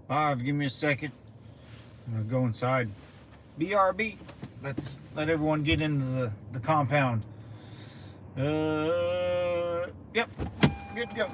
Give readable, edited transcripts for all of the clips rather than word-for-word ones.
5, give me a second. I'm gonna go inside. BRB. Let everyone get into the compound. Yep. Good to go.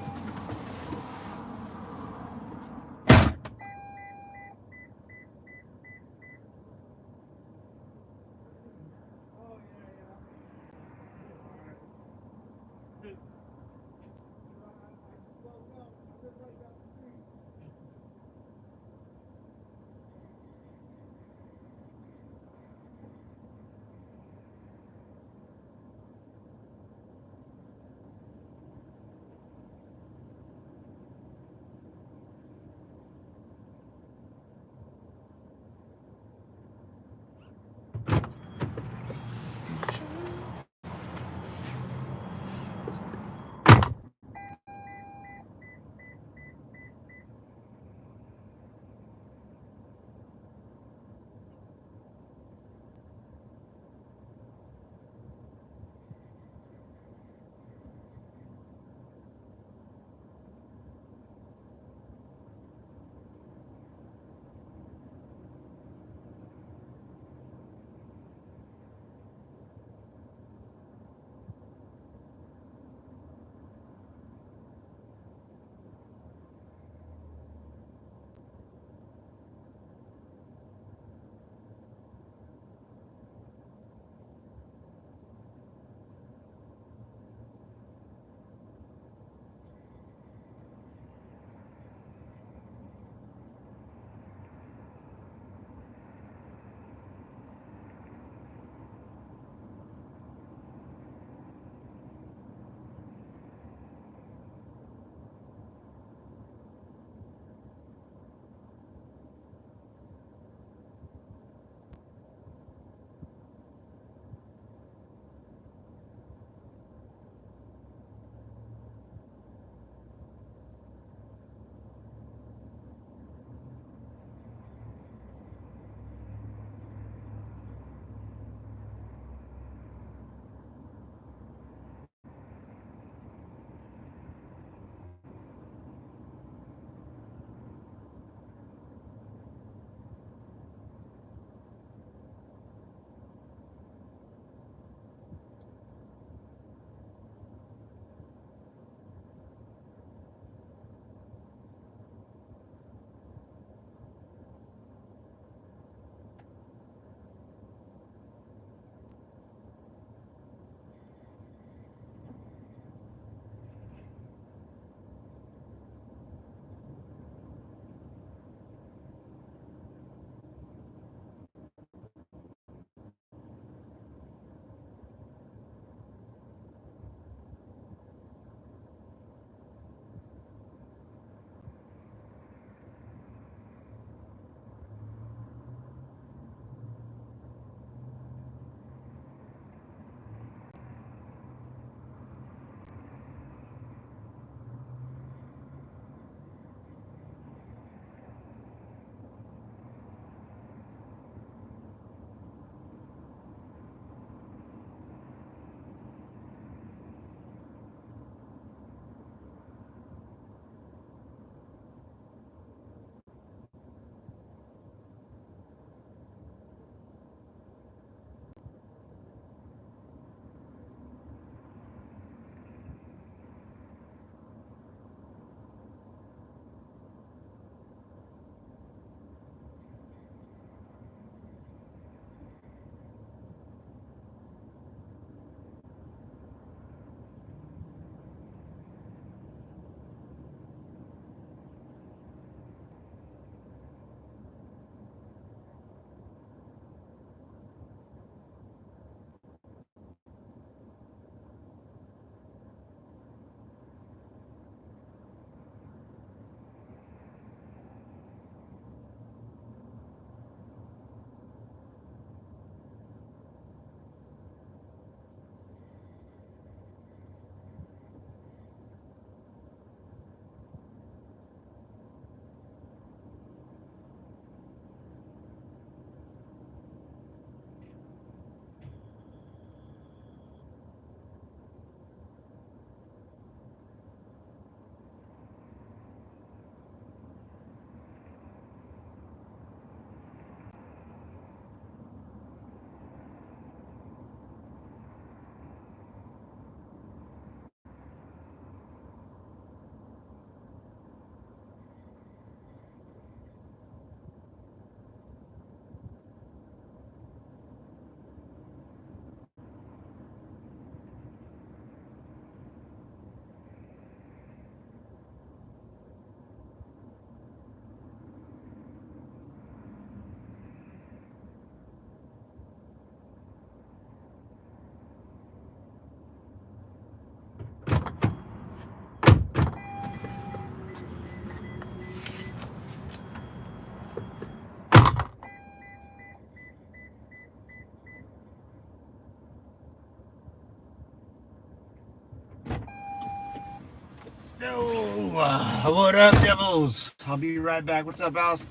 What up, devils? I'll be right back. What's up, Alice?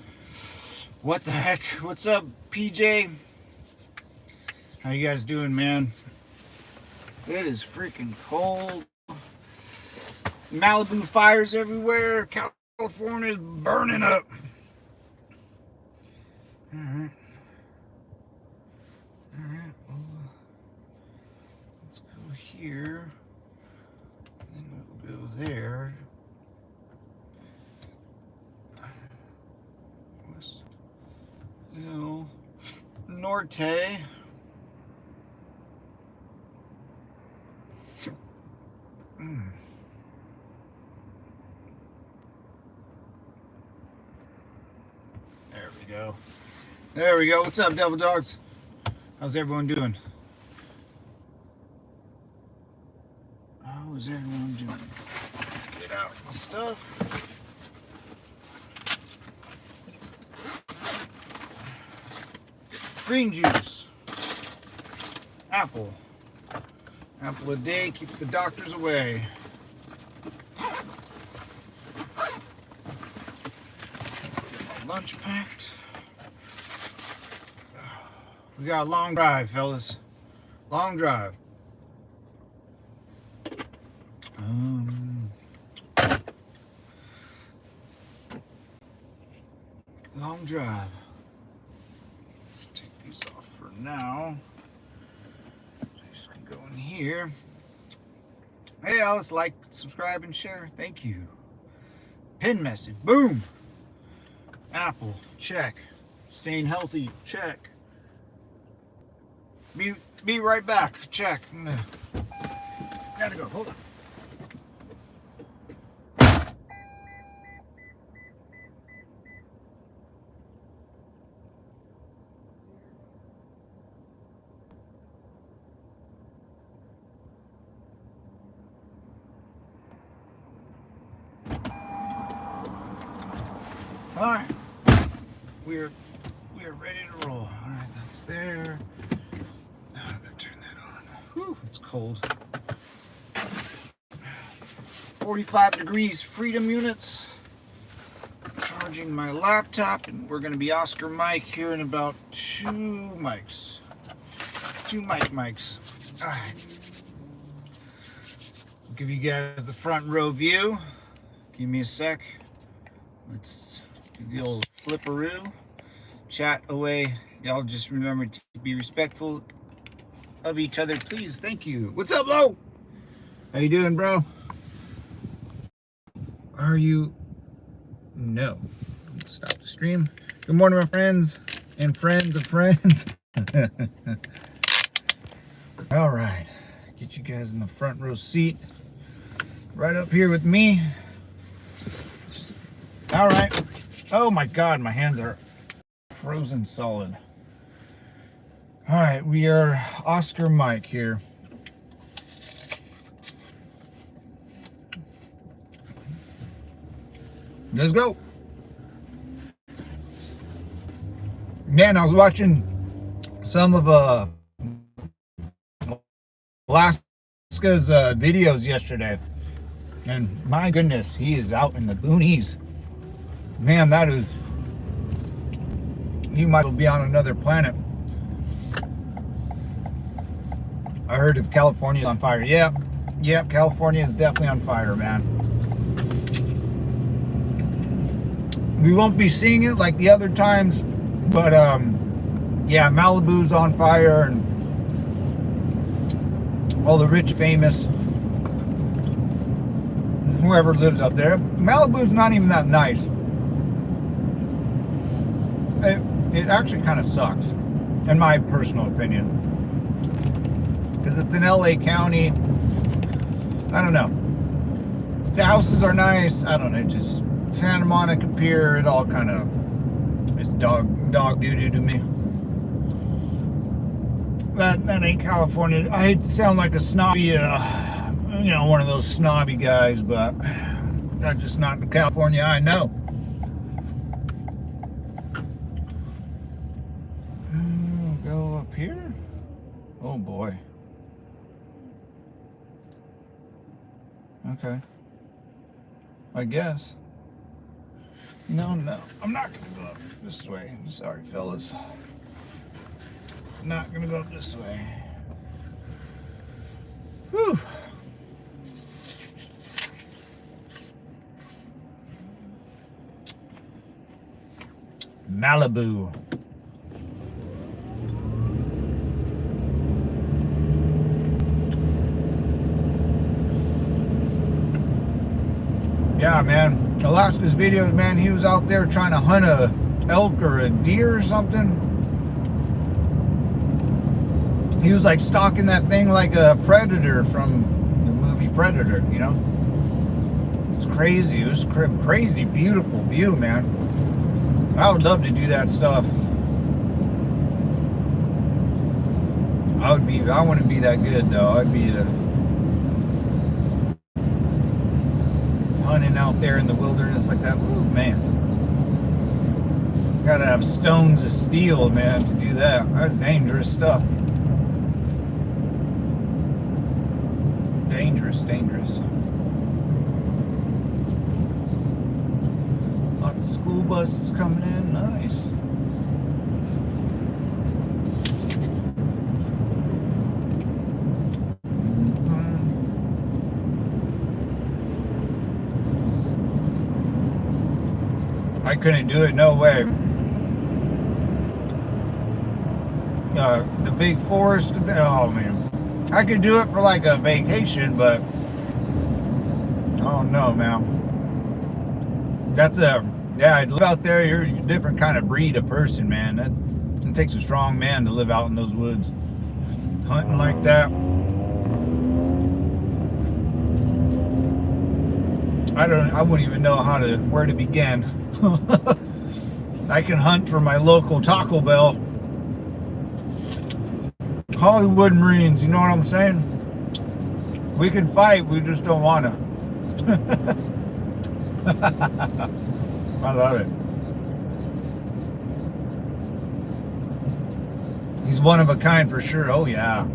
What the heck? What's up, PJ? How you guys doing, man? It is freaking cold. Malibu fires everywhere. California's burning up. Alright. Alright, well, let's go here. Then we'll go there. West Hill Norte. There we go. There we go. What's up, Devil Dogs? How's everyone doing? How is everyone doing? Let's get out my stuff. Green juice. Apple. Apple a day keeps the doctors away. Get my lunch packed. We got a long drive, fellas. Long drive. Long drive. Let's take these off for now. Just go in here. Hey, Alice, like, subscribe, and share. Thank you. Pin message. Boom. Apple. Check. Staying healthy. Check. Be right back. Check. Gotta go. Hold on. All right. We're ready to roll. All right, that's there. I'm gonna turn that on. Whew, it's cold. 45 degrees freedom units. Charging my laptop, and we're gonna be Oscar Mike here in about 2 mics. 2 mics. All right. I'll give you guys the front row view. Give me a sec. Let's do the old flipperoo. Chat away. Y'all just remember to be respectful of each other, please. Thank you. What's up, Lo? How you doing, bro? Are you? No. Stop the stream. Good morning, my friends and friends of friends. All right. Get you guys in the front row seat. Right up here with me. All right. Oh my God, my hands are frozen solid. All right, we are Oscar Mike here. Let's go. Man, I was watching some of Alaska's videos yesterday, and my goodness, he is out in the boonies. Man, that is, you might be on another planet. I heard if California's on fire. Yep, California is definitely on fire, man. We won't be seeing it like the other times, but yeah, Malibu's on fire, and all the rich, famous, whoever lives up there. Malibu's not even that nice. It actually kind of sucks, in my personal opinion, because it's in LA County. I don't know. The houses are nice. I don't know. Just Santa Monica Pier. It all kind of is dog doo doo to me. That ain't California. I hate to sound like a snobby, one of those snobby guys, but that's just not the California I know. Go up here. Oh boy. Okay. I guess. No, I'm not gonna go up this way. Sorry, fellas. Not gonna go up this way. Whew. Malibu. Yeah, man. Alaska's videos, man, he was out there trying to hunt a elk or a deer or something. He was like stalking that thing like a predator from the movie Predator, you know? It's crazy. It was crazy, beautiful view, man. I would love to do that stuff. I wouldn't be that good though. I'd be hunting out there in the wilderness like that. Ooh, man. Gotta have stones of steel, man, to do that. That's dangerous stuff. Dangerous. Lots of school buses coming in. Nice. I couldn't do it, no way. The big forest, oh man. I could do it for like a vacation, but oh no, man. I'd live out there. You're a different kind of breed of person, man. It takes a strong man to live out in those woods. Hunting like that. I wouldn't even know where to begin. I can hunt for my local Taco Bell. Hollywood Marines, you know what I'm saying? We can fight, we just don't want to. I love it. He's one of a kind for sure. Oh yeah.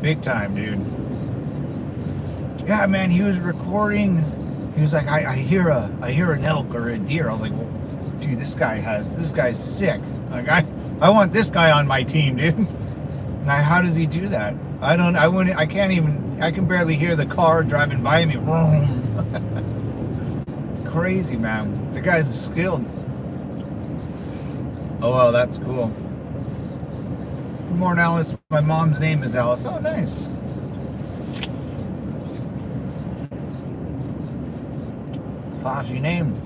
Big time, dude. Yeah, man, he was recording. He was like, I hear an elk or a deer. I was like, well, dude, this guy's sick. Like I want this guy on my team, dude. Now, how does he do that? I can barely hear the car driving by me. Crazy, man. The guy's skilled. Oh, well, that's cool. Good morning, Alice. My mom's name is Alice. Oh, nice. Classy name.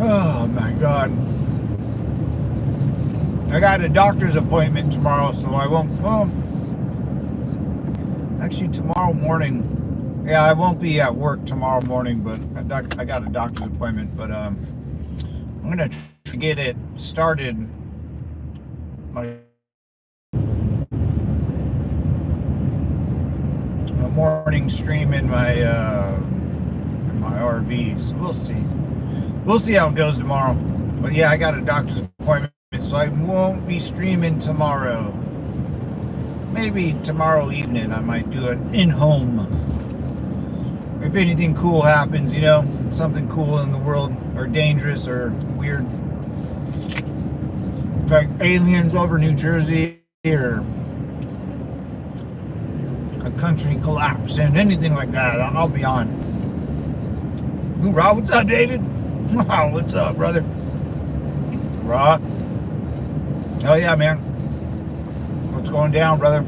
Oh my God. I got a doctor's appointment tomorrow, so I won't. Actually, tomorrow morning. Yeah, I won't be at work tomorrow morning, but I got a doctor's appointment. But I'm gonna try to get it started. A morning stream in my RV. So we'll see. We'll see how it goes tomorrow. But yeah, I got a doctor's appointment, so I won't be streaming tomorrow. Maybe tomorrow evening I might do it in home. If anything cool happens, you know, something cool in the world, or dangerous or weird, like aliens over New Jersey, or a country collapse and anything like that, I'll be on. Hoorah, what's up, David? Wow, what's up, brother? Raw. Oh yeah, man. What's going down, brother?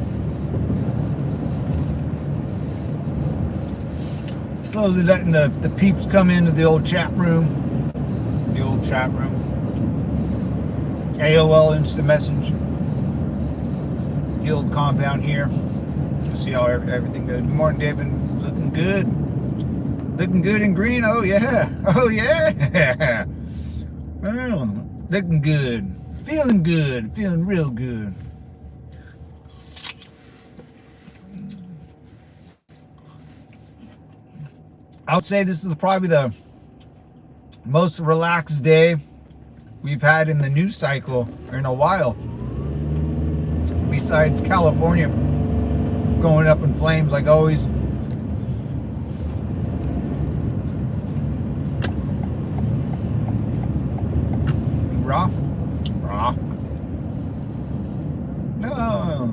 Slowly letting the peeps come into the old chat room. AOL Instant Message. The old compound here. See how everything goes. Good morning, David. Looking good. Looking good in green. Oh yeah. Oh yeah. Oh, looking good. Feeling good. Feeling real good. I would say this is probably the most relaxed day we've had in the news cycle in a while. besides California going up in flames like always. Raw? Raw. No.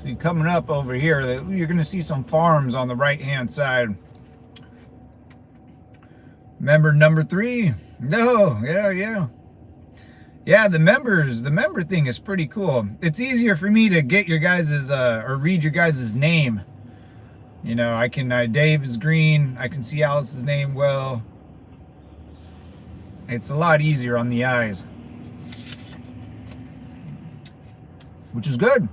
See, coming up over here, you're going to see some farms on the right-hand side. Member number 3. No, yeah. Yeah, the member thing is pretty cool. It's easier for me to get your guys's, or read your guys's name. You know, I can, Dave is green. I can see Alice's name well. It's a lot easier on the eyes. Which is good.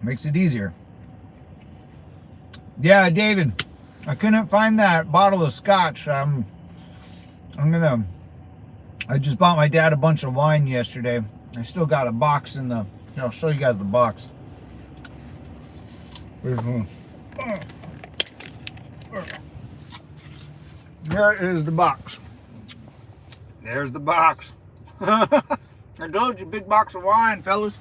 Makes it easier. Yeah, David, I couldn't find that bottle of scotch. I just bought my dad a bunch of wine yesterday. I still got a box in the, here, I'll show you guys the box. There is the box. There's the box. I told you, big box of wine, fellas.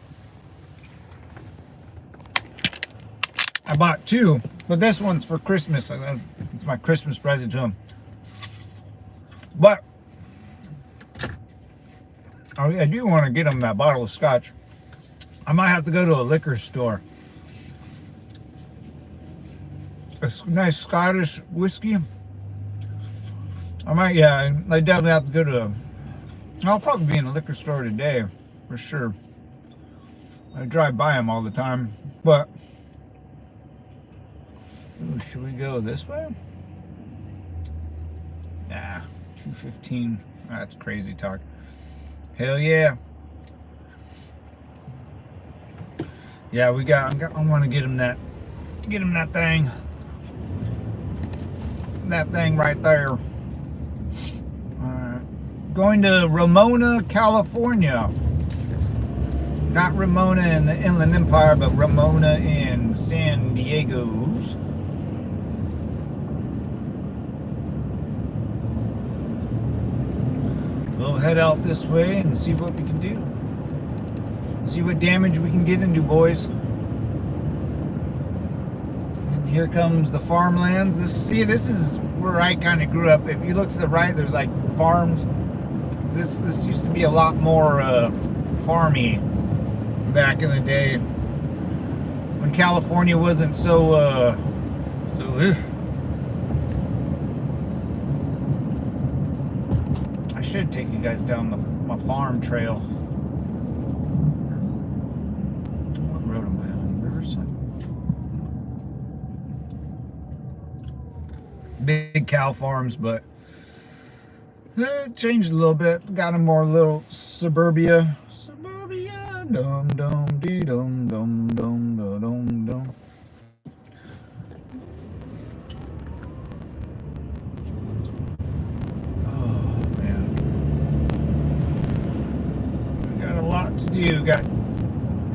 I bought 2, but this one's for Christmas. It's my Christmas present to him. But I do want to get him that bottle of scotch. I might have to go to a liquor store. A nice Scottish whiskey. I definitely have to go to I'll probably be in a liquor store today, for sure. I drive by them all the time, but ooh, should we go this way? Nah, 215. That's crazy talk. Hell yeah. Yeah, I want to get him that thing. That thing right there. Going to Ramona, California. Not Ramona in the Inland Empire, but Ramona in San Diego's. We'll head out this way and see what we can do. See what damage we can get into, boys. And here comes the farmlands. This is where I kind of grew up. If you look to the right, there's like farms. This used to be a lot more farmy back in the day when California wasn't so I should take you guys down my farm trail. What road am I on? Riverside? Big cow farms, but it changed a little bit. Got a more little suburbia. Suburbia. Dum dum dee dum dum dum dum dum dum. Oh man. We got a lot to do. Got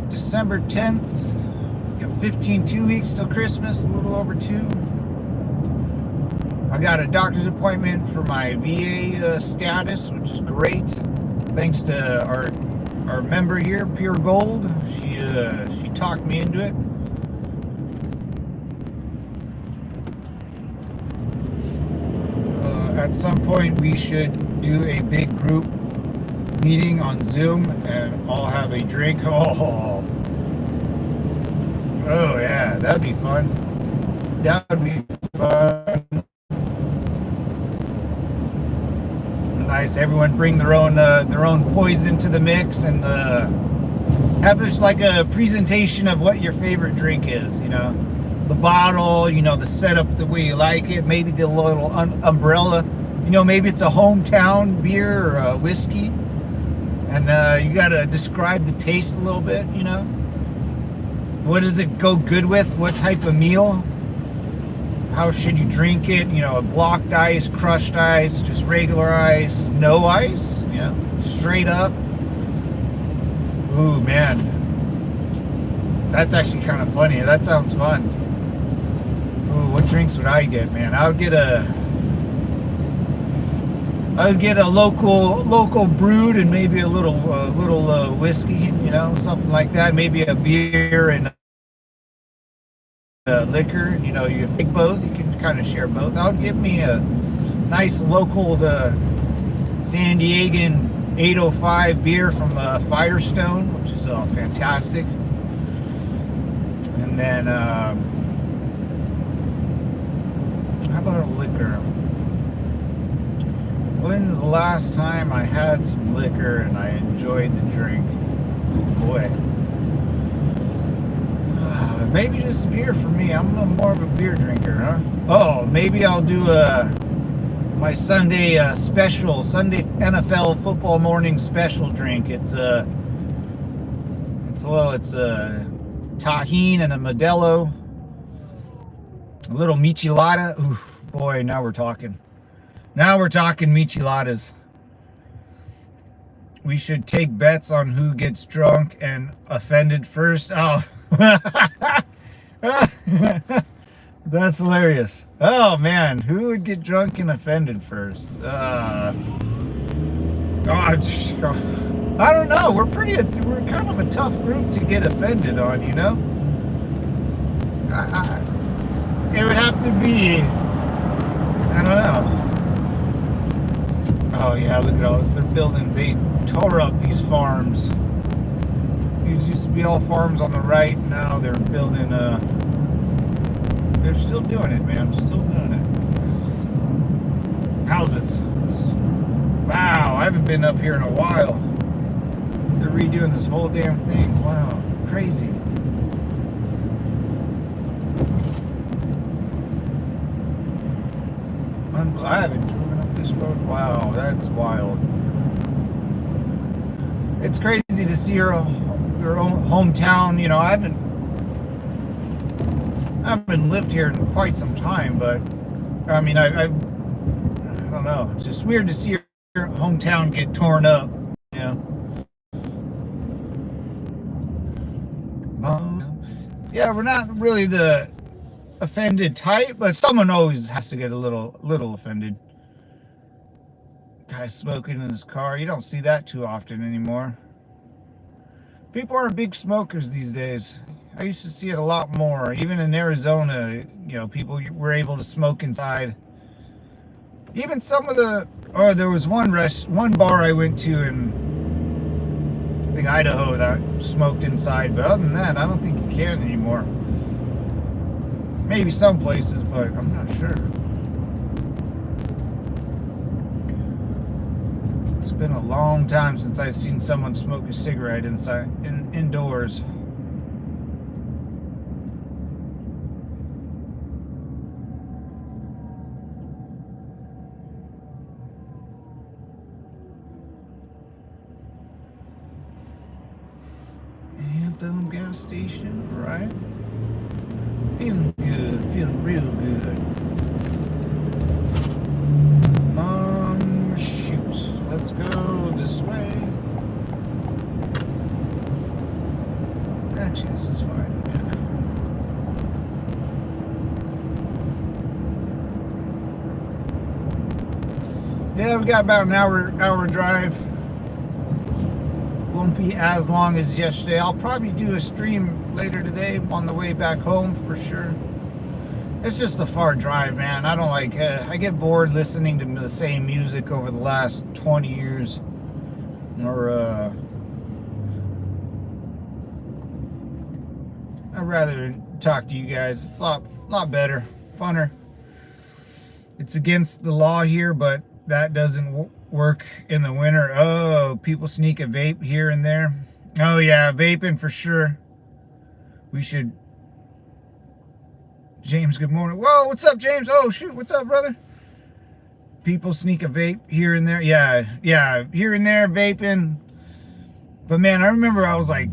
December 10th. Got 2 weeks till Christmas, a little over 2. I got a doctor's appointment for my VA status, which is great. Thanks to our member here, Pure Gold. She talked me into it. At some point, we should do a big group meeting on Zoom and all have a drink. Oh yeah, that'd be fun. That would be fun. Nice. Everyone bring their own poison to the mix and have this like a presentation of what your favorite drink is. You know, the bottle. You know, the setup the way you like it. Maybe the little umbrella. You know, maybe it's a hometown beer or a whiskey, and you gotta describe the taste a little bit. You know, what does it go good with? What type of meal? How should you drink it? You know, blocked ice, crushed ice, just regular ice, no ice, you know, straight up. Ooh, man. That's actually kind of funny. That sounds fun. Ooh, what drinks would I get, man? I would get I would get a local brewed and maybe a little whiskey, something like that. Maybe a beer and liquor. You take both. You can kind of share both. I would give me a nice local San Diegan 805 beer from Firestone, which is fantastic. And then how about a liquor? When's the last time I had some liquor and I enjoyed the drink? Oh boy. Maybe just beer for me. I'm more of a beer drinker, huh? Oh, maybe I'll do my Sunday special, Sunday NFL football morning special drink. It's tahine and a Modelo, a little michelada. Oof, boy, now we're talking. Now we're talking micheladas. We should take bets on who gets drunk and offended first. Oh, that's hilarious. Oh man, who would get drunk and offended first? I don't know. We're kind of a tough group to get offended on, It would have to be, I don't know. Oh yeah, look at all this. They tore up these farms. These used to be all farms on the right. Now they're building they're still doing it, man. Still doing it. Houses. Wow, I haven't been up here in a while. They're redoing this whole damn thing. Wow, crazy. I haven't driven up this road. Wow, that's wild. It's crazy to see your own hometown. I haven't lived here in quite some time, but I mean, I don't know. It's just weird to see your hometown get torn up. Yeah, we're not really the offended type, but someone always has to get a little offended. Guy smoking in his car. You don't see that too often anymore. People aren't big smokers these days. I used to see it a lot more. Even in Arizona, people were able to smoke inside. Even some of there was one bar I went to in, I think, Idaho that smoked inside. But other than that, I don't think you can anymore. Maybe some places, but I'm not sure. It's been a long time since I've seen someone smoke a cigarette indoors. Anthem gas station, right? Feeling good, feeling real good. Shoot. Let's go this way. Actually, this is fine. Yeah, we got about an hour drive. Won't be as long as yesterday. I'll probably do a stream later today on the way back home for sure. It's just a far drive, man. I don't like I get bored listening to the same music over the last 20 years. Or I'd rather talk to you guys. It's a lot better, funner. It's against the law here, but that doesn't work in the winter. Oh, people sneak a vape here and there. Oh yeah, vaping for sure. We should. James, good morning. Whoa, what's up, James? Oh shoot, what's up, brother? People sneak a vape here and there. Yeah, here and there vaping. But man, I remember I was like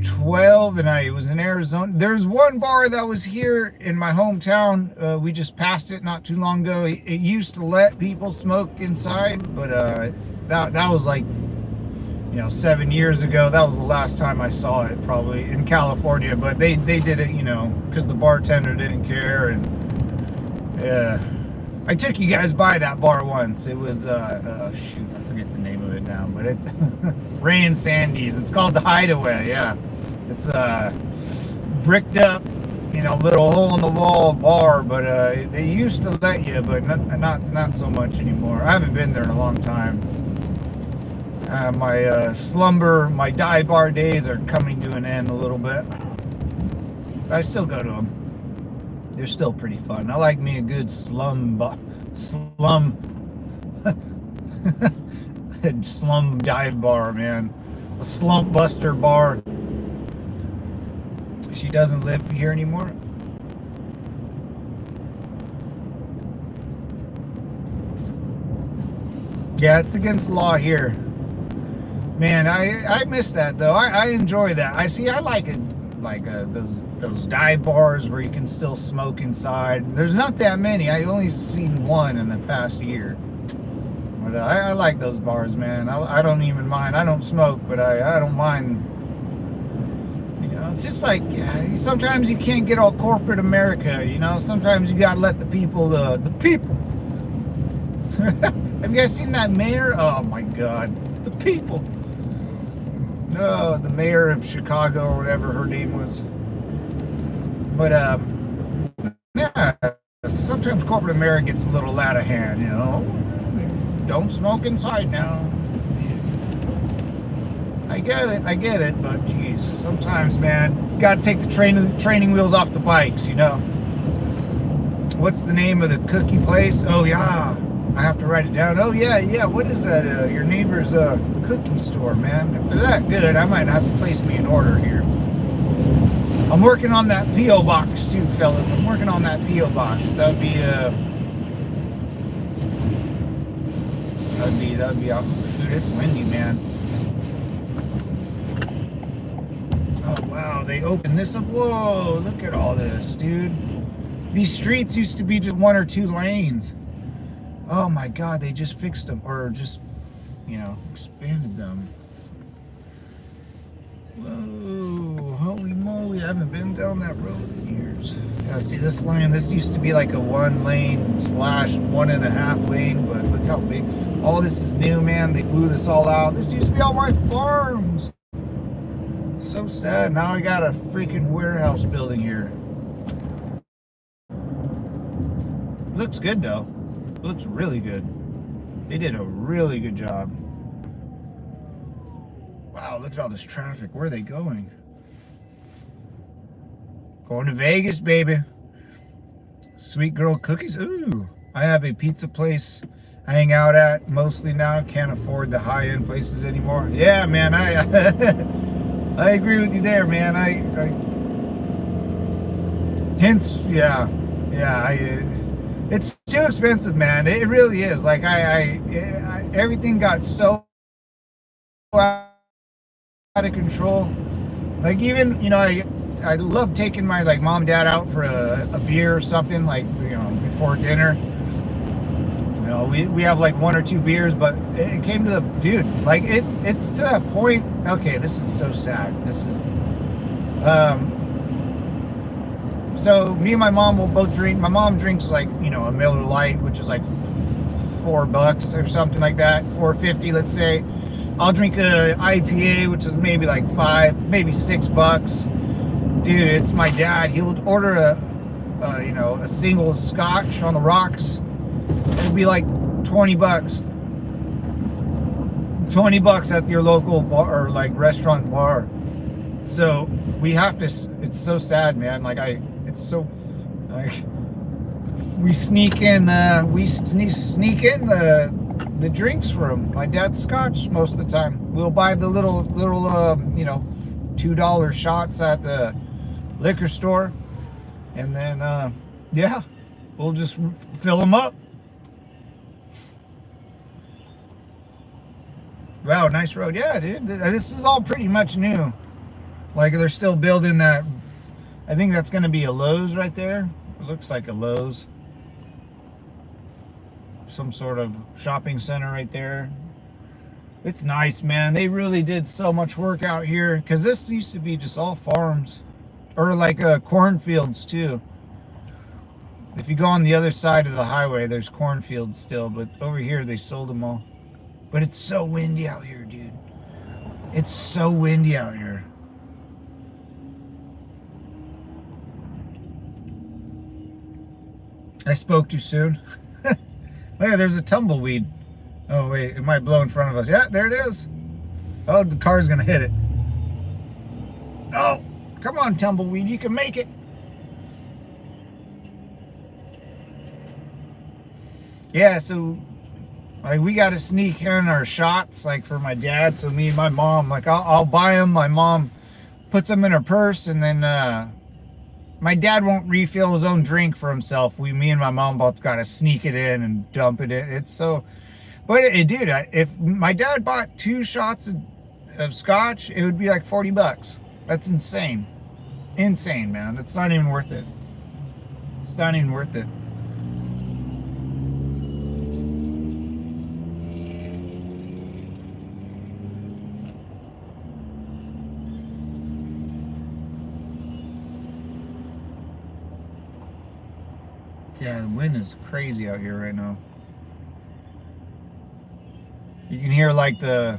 12 and I was in Arizona. There's one bar that was here in my hometown. We just passed it not too long ago. It used to let people smoke inside, but that was like 7 years ago. That was the last time I saw it, probably in California. But they did it, because the bartender didn't care, and I took you guys by that bar once. It was shoot, I forget the name of it now, but it's Ray and Sandy's. It's called the Hideaway. Yeah, it's bricked up, you know, little hole in the wall bar. But they used to let you, but not so much anymore. I haven't been there in a long time. My dive bar days are coming to an end a little bit. But I still go to them. They're still pretty fun. I like me a good slum dive bar, man. A slump buster bar. She doesn't live here anymore. Yeah, it's against law here. Man, I miss that though. I enjoy that. I like it, like those dive bars where you can still smoke inside. There's not that many. I only seen one in the past year. But I like those bars, man. I don't even mind. I don't smoke, but I don't mind. You know, it's just like, sometimes you can't get all corporate America. You know, sometimes you gotta let the people. Have you guys seen that mayor? Oh my God, the people. No, the mayor of Chicago or whatever her name was. But yeah, sometimes corporate America gets a little out of hand, you know. Don't smoke inside now. I get it, but geez, sometimes, man, you gotta take the training wheels off the bikes, you know. What's the name of the cookie place? Oh yeah, I have to write it down. Oh yeah. What is that? Your neighbor's cookie store, man. If they're that good, I might have to place me an order here. I'm working on that P.O. box too, fellas. I'm working on that P.O. box. That'd be oh, shoot, it's windy, man. Oh wow, they opened this up. Whoa, look at all this, dude. These streets used to be just 1 or 2 lanes. Oh my God, they just fixed them, or just, you know, expanded them. Whoa, holy moly, I haven't been down that road in years. Yeah, see this lane, this used to be like a 1 lane / 1.5 lane, but look how big. All this is new, man. They blew this all out. This used to be all my farms. So sad. Now I got a freaking warehouse building here. Looks good though. Looks really good. They did a really good job. Wow, look at all this traffic. Where are they going? Going to Vegas, baby. Sweet girl cookies. Ooh, I have a pizza place I hang out at mostly now. Can't afford the high-end places anymore. Yeah, man, I agree with you there, man. Hence, yeah, it's too expensive, man. It really is. Like everything got so out of control. Like even, you know, I love taking my like mom and dad out for a beer or something, like, you know, before dinner. You know, we have like 1 or 2 beers, but it came to the dude, like it's to that point. Okay, this is so sad. This is so me and my mom will both drink. My mom drinks like, you know, a Miller Lite, which is like $4 or something like that, $4.50, let's say. I'll drink a IPA, which is maybe like $5, maybe $6. Dude, it's my dad. He'll order you know, a single scotch on the rocks. It'd be like $20. $20 at your local bar or like restaurant bar. So we have to. It's so sad, man. Like it's so like we sneak in. Sneak in the drinks for him. My dad's scotch most of the time. We'll buy the little you know, $2 shots at the liquor store, and then yeah, we'll just fill them up. Wow, nice road. Yeah, dude. This is all pretty much new. Like they're still building that. I think that's going to be a Lowe's right there. It looks like a Lowe's. Some sort of shopping center right there. It's nice, man. They really did so much work out here, because this used to be just all farms, or like cornfields too. If you go on the other side of the highway, there's cornfields still, but over here they sold them all. But it's so windy out here, dude. It's so windy out here. I spoke too soon. Look, there's a tumbleweed. Oh, wait, it might blow in front of us. Yeah, there it is. Oh, the car's gonna hit it. Oh, come on, tumbleweed, you can make it. Yeah, so like we got to sneak in our shots, like for my dad. So me and my mom, like I'll buy them. My mom puts them in her purse, and then my dad won't refill his own drink for himself. Me and my mom both got to sneak it in and dump it in. It's so, but dude, if my dad bought 2 shots of scotch, it would be like $40. That's insane, insane, man. It's not even worth it. It's not even worth it. Yeah, the wind is crazy out here right now. You can hear like the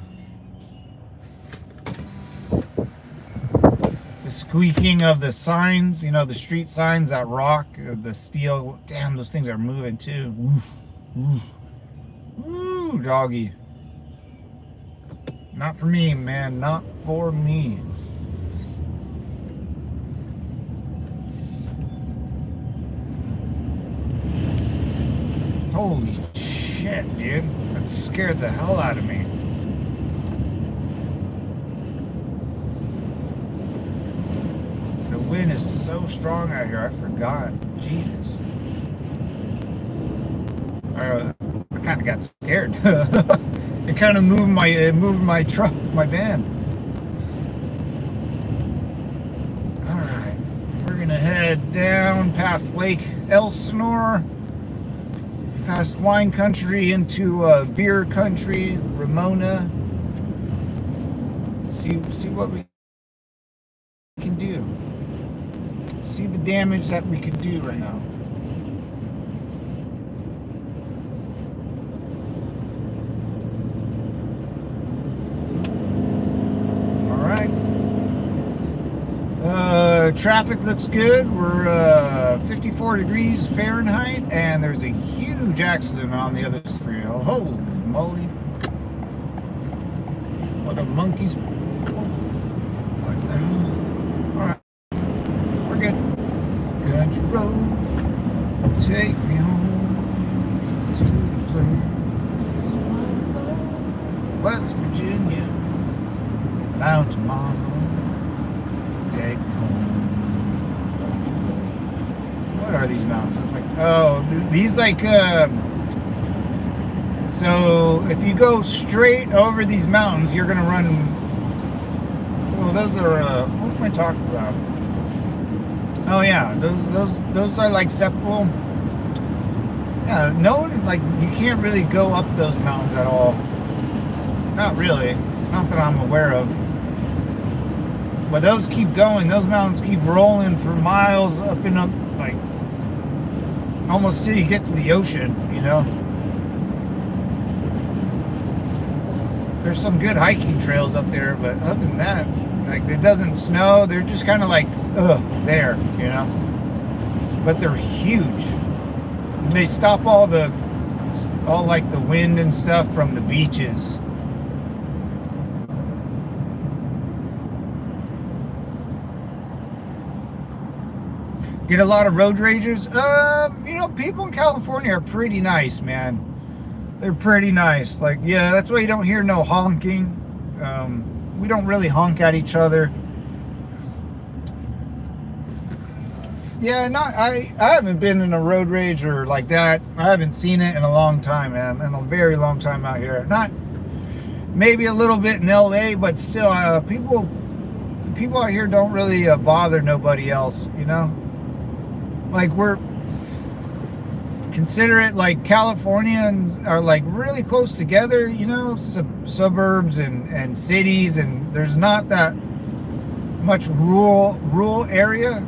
squeaking of the signs, you know, the street signs that rock, the steel. Damn, those things are moving too. Woo, woo, woo, doggy. Not for me, man, not for me. Holy shit, dude. That scared the hell out of me. The wind is so strong out here, I forgot. Jesus. I kind of got scared. It kind of moved my truck, my van. Alright. We're gonna head down past Lake Elsinore. Past wine country into beer country, Ramona. See what we can do. See the damage that we could do right now. All right. Traffic looks good. We're 54 degrees Fahrenheit, and there's a huge accident on the other side. Holy moly. What a monkey's. What the hell? Alright. We're good. Country road, take me home to the place. West Virginia, bound to mama, take me home. What are these mountains? It's like, oh, these like, so if you go straight over these mountains, you're gonna run. Well, those are. What am I talking about? Oh yeah, those are like separate. Yeah, no one, like, you can't really go up those mountains at all. Not really, not that I'm aware of. But those keep going. Those mountains keep rolling for miles up and up, like almost till you get to the ocean, you know. There's some good hiking trails up there, but other than that, like, it doesn't snow. They're just kind of like, there, you know. But they're huge. And they stop all like the wind and stuff from the beaches. Get a lot of road ragers. You know, people in California are pretty nice, man. They're pretty nice. Like, yeah, that's why you don't hear no honking. We don't really honk at each other. Yeah, I haven't been in a road rage or like that. I haven't seen it in a long time, man. In a very long time out here. Not maybe a little bit in LA, but still, people out here don't really bother nobody else, you know. Like, consider it like Californians are like really close together, you know, suburbs and cities, and there's not that much rural area.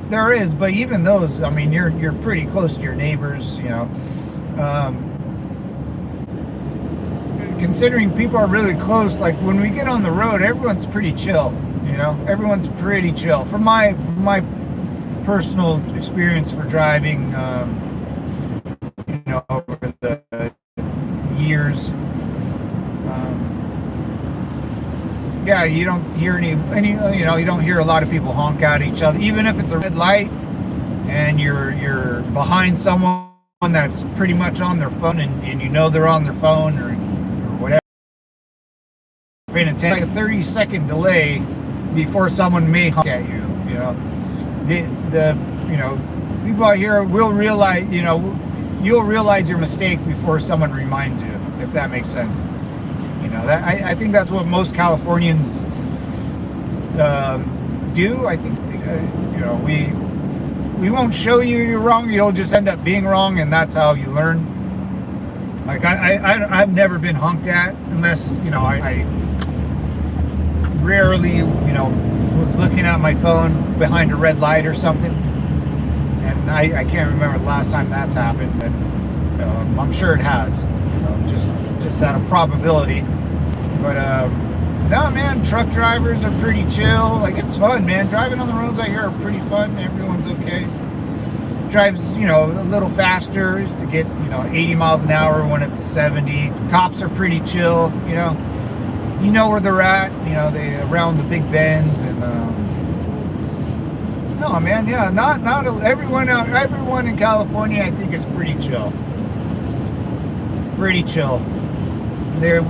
There is, but even those, I mean, you're pretty close to your neighbors, considering people are really close. Like when we get on the road, everyone's pretty chill. Everyone's pretty chill. From my personal experience for driving, over the years. Yeah, you don't hear any, you don't hear a lot of people honk at each other, even if it's a red light and you're behind someone that's pretty much on their phone, and they're on their phone or whatever. Paying attention, like a 30-second delay before someone may honk at you. The people out here will realize, you'll realize your mistake before someone reminds you, if that makes sense. I think that's what most Californians do. I think we won't show you you're wrong. You'll just end up being wrong, and that's how you learn. Like I've never been honked at unless I rarely was looking at my phone behind a red light or something, and I can't remember the last time that's happened, but I'm sure it has. Just out of probability. But no, man, truck drivers are pretty chill. Like, it's fun, man. Driving on the roads out here are pretty fun. Everyone's okay. Drives, a little faster just to get, 80 miles an hour when it's a 70. Cops are pretty chill, You know where they're at, they around the big bends, and no, man, yeah, not everyone in California, I think, is pretty chill. Pretty chill. A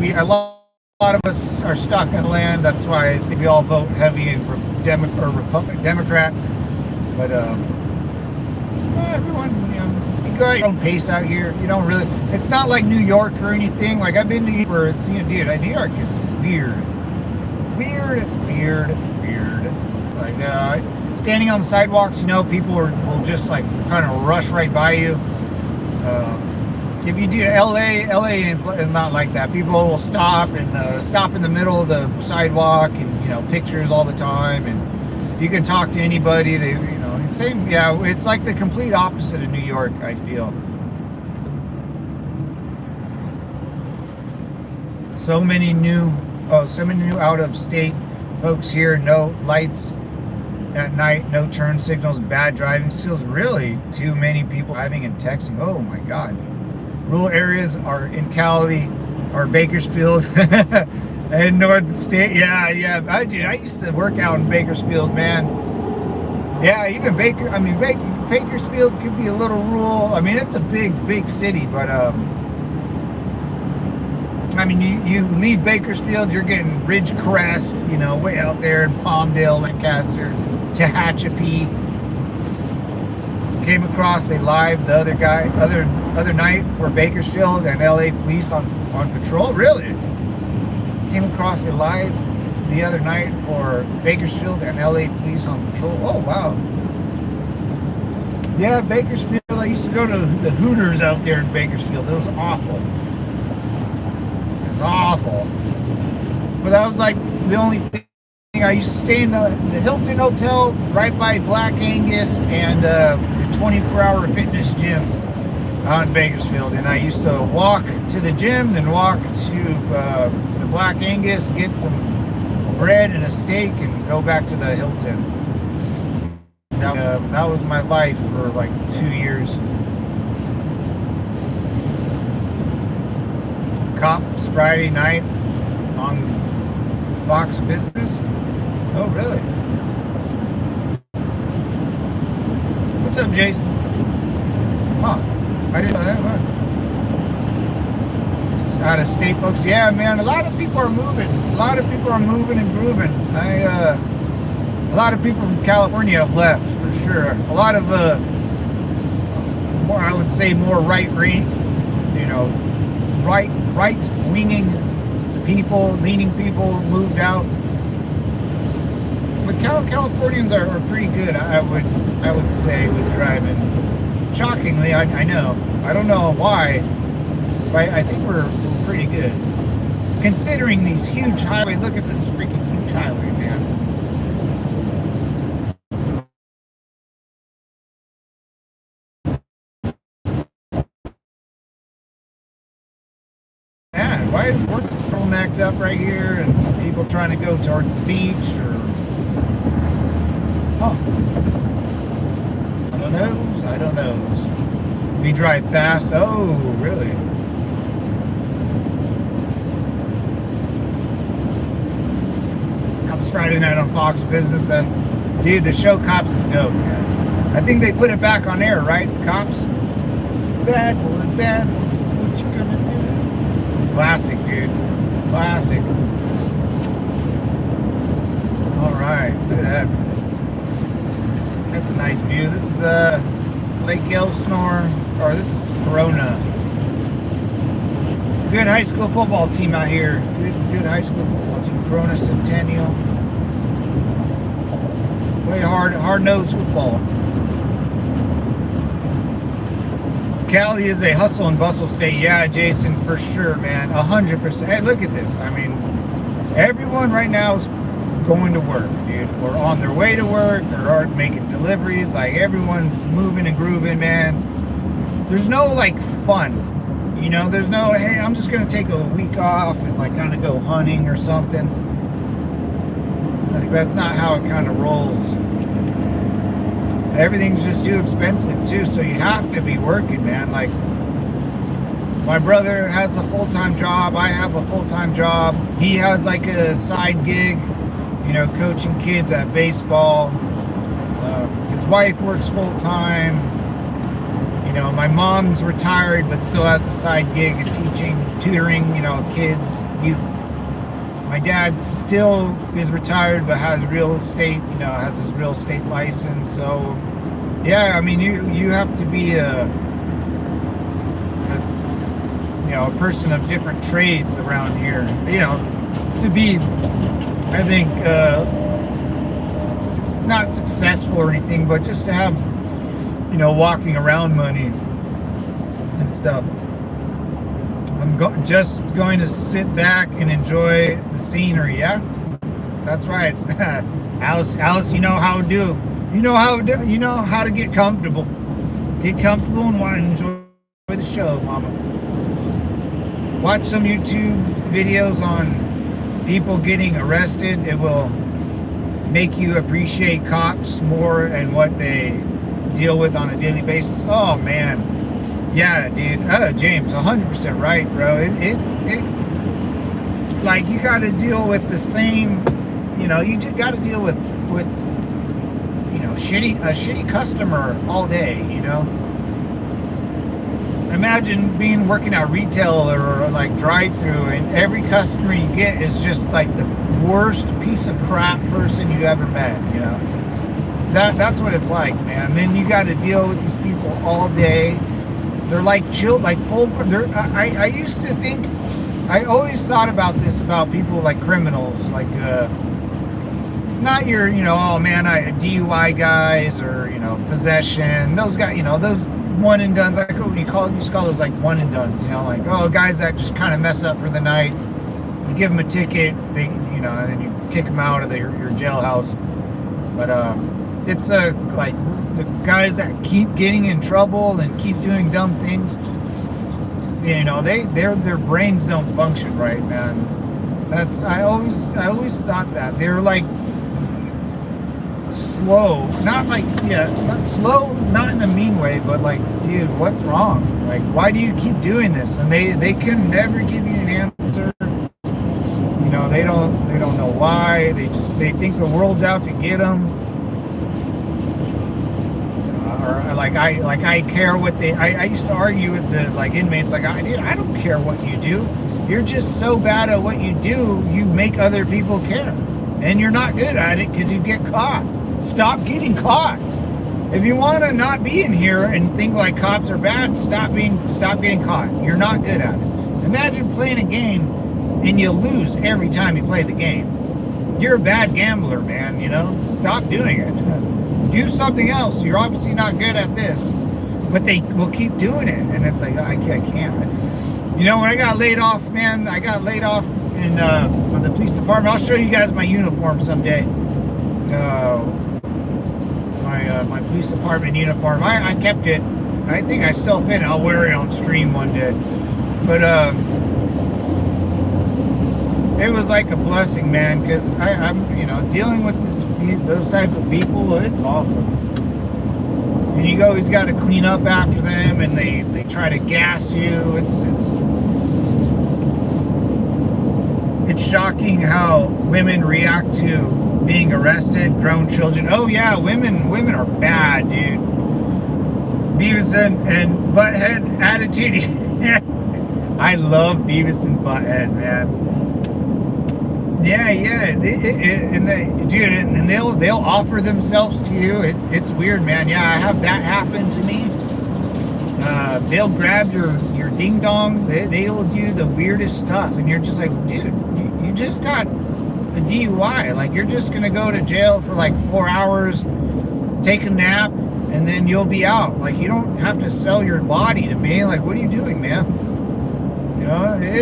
lot of us are stuck in land. That's why I think we all vote heavy Democrat. But everyone, you go at your own pace out here. You don't really. It's not like New York or anything. Like, I've been to New York where it's, dude, New York is weird. Like standing on the sidewalks, people will just like kind of rush right by you. If you do LA is not like that. People will stop in the middle of the sidewalk, and pictures all the time, and you can talk to anybody. They same, yeah. It's like the complete opposite of New York, I feel. So many new out of state folks here. No lights at night, no turn signals, bad driving skills. Really, too many people driving and texting. Oh my God. Rural areas are in Cali or Bakersfield and North State. Yeah. I used to work out in Bakersfield, man. Yeah, even Bakersfield could be a little rural. I mean, it's a big city, but you leave Bakersfield, you're getting Ridgecrest, way out there in Palmdale, Lancaster, Tehachapi. Came across a live the other night for Bakersfield and LA police on patrol. Really? Came across a live the other night for Bakersfield and LA police on patrol. Oh wow. Yeah, Bakersfield. I used to go to the Hooters out there in Bakersfield. It was awful. But that was like the only thing. I used to stay in the Hilton Hotel right by Black Angus and the 24-hour fitness gym out in Bakersfield. And I used to walk to the gym, then walk to the Black Angus, get some bread and a steak, and go back to the Hilton. That was my life for like 2 years. Cops Friday night on Fox Business. Oh, really? What's up, Jason? Huh. I didn't know that. What? Out of state folks. Yeah, man, a lot of people are moving. A lot of people are moving and grooving. A lot of people from California have left, for sure. A lot of, I would say more right-winging people, leaning people moved out. But Californians are pretty good, I would say, with driving. Shockingly, I know. I don't know why, but I think we're pretty good. Considering these huge highways, look at this freaking huge highway, man. Like, why is work all knocked up right here and people trying to go towards the beach or... Huh. I don't know. We drive fast. Oh, really? Cops Friday Night on Fox Business. Dude, the show Cops is dope, man. I think they put it back on air, right? Cops? Bad boy, what you gonna do? Classic, dude. Classic. Alright, look at that. That's a nice view. This is Lake Elsinore, or this is Corona. Good high school football team out here. Good high school football team. Corona Centennial. Play hard-nosed football. Cali is a hustle and bustle state. Yeah, Jason, for sure, man. 100%. Hey, look at this. I mean, everyone right now is going to work, dude, or on their way to work, or are making deliveries. Like, everyone's moving and grooving, man. There's no, like, fun, you know. There's no, hey, I'm just gonna take a week off and, like, kind of go hunting or something. Like, that's not how it kind of rolls. Everything's just too expensive too, so you have to be working, man. Like, my brother has a full-time job, I have a full-time job, he has like a side gig, you know, coaching kids at baseball. His wife works full-time. You know, my mom's retired but still has a side gig of teaching, tutoring, you know, kids, youth. My dad still is retired but has real estate, you know, has his real estate license. So yeah, I mean, you have to be a you know, a person of different trades around here, you know, to be, I think, not successful or anything, but just to have, you know, walking around money and stuff. I'm just going to sit back and enjoy the scenery. Yeah, that's right. Alice, you know how to do. You know how to get comfortable. Get comfortable and want to enjoy the show, mama. Watch some YouTube videos on people getting arrested. It will make you appreciate cops more and what they deal with on a daily basis. Oh man. Yeah, dude. James, 100% right, bro. It's like, you got to deal with the same, you know, you just got to deal with you know, a shitty customer all day, you know. Imagine working at retail or like drive-through, and every customer you get is just like the worst piece of crap person you ever met, you know. That's what it's like, man. Then you got to deal with these people all day. They're like chill, like full. I used to think, I always thought about this about people like criminals, like not your, you know, oh man, DUI guys, or, you know, possession. Those guys, you know, those one and dones. Like, what you used to call those, like, one and dones. You know, like, oh, guys that just kind of mess up for the night. You give them a ticket, they, you know, and then you kick them out of your jailhouse. But it's like the guys that keep getting in trouble and keep doing dumb things, you know, their brains don't function right, man. That's, I always thought that they're like slow, not like, yeah, not slow, not in a mean way, but like, dude, what's wrong? Like, why do you keep doing this? And they can never give you an answer. You know, they don't know why. They think the world's out to get them. Or like I care what they. I used to argue with the, like, inmates, like, dude, I don't care what you do. You're just so bad at what you do, you make other people care, and you're not good at it because you get caught. Stop getting caught. If you want to not be in here and think like cops are bad, stop getting caught. You're not good at it. Imagine playing a game and you lose every time you play the game. You're a bad gambler, man. You know, stop doing it. Do something else. You're obviously not good at this, but they will keep doing it, and it's like, I can't. You know, when I got laid off, man, I got laid off in the police department. I'll show you guys my uniform someday. My police department uniform. I kept it. I think I still fit it. I'll wear it on stream one day. But it was like a blessing, man, because I'm, dealing with those type of people. It's awful. And you always got to clean up after them, and they try to gas you. It's shocking how women react to being arrested, grown children. Oh yeah, women are bad, dude. Beavis and Butthead attitude. I love Beavis and Butthead, man. Yeah, and they'll offer themselves to you. It's weird, man. Yeah, I have that happen to me. They'll grab your ding dong. They will do the weirdest stuff, and you're just like, dude, you just got a DUI. Like, you're just gonna go to jail for like 4 hours, take a nap, and then you'll be out. Like, you don't have to sell your body to me. Like, what are you doing, man?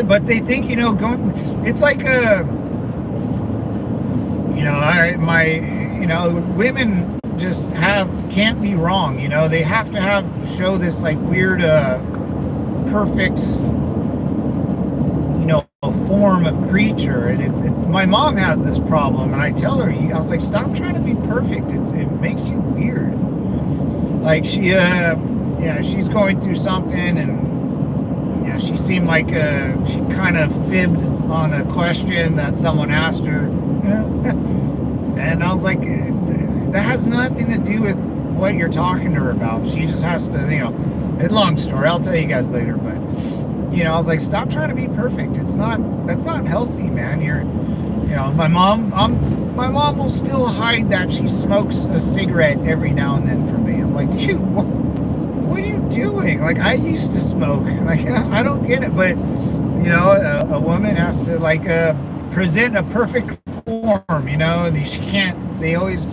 But they think, it's like women just can't be wrong. They have to show this like weird, perfect, form of creature. And it's my mom has this problem, and I tell her, I was like, stop trying to be perfect. It makes you weird. Like she's going through something, and she seemed like she kind of fibbed on a question that someone asked her. And I was like, that has nothing to do with what you're talking to her about. She just has to, it's a long story. I'll tell you guys later. But, I was like, stop trying to be perfect. That's not healthy, man. My mom will still hide that she smokes a cigarette every now and then from me. I'm like, dude, what are you doing? Like, I used to smoke. Like, I don't get it. But, a woman has to, like, present a perfect form, she can't, they always,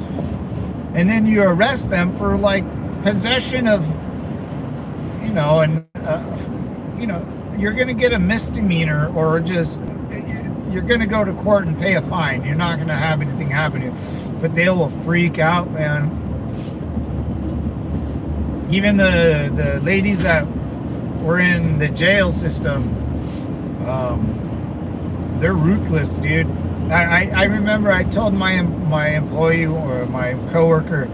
and then you arrest them for, like, possession of, you're going to get a misdemeanor, or just, you're going to go to court and pay a fine. You're not going to have anything happen to you. But they will freak out, man. Even the ladies that were in the jail system, they're ruthless, dude. I remember I told my employee, or my coworker,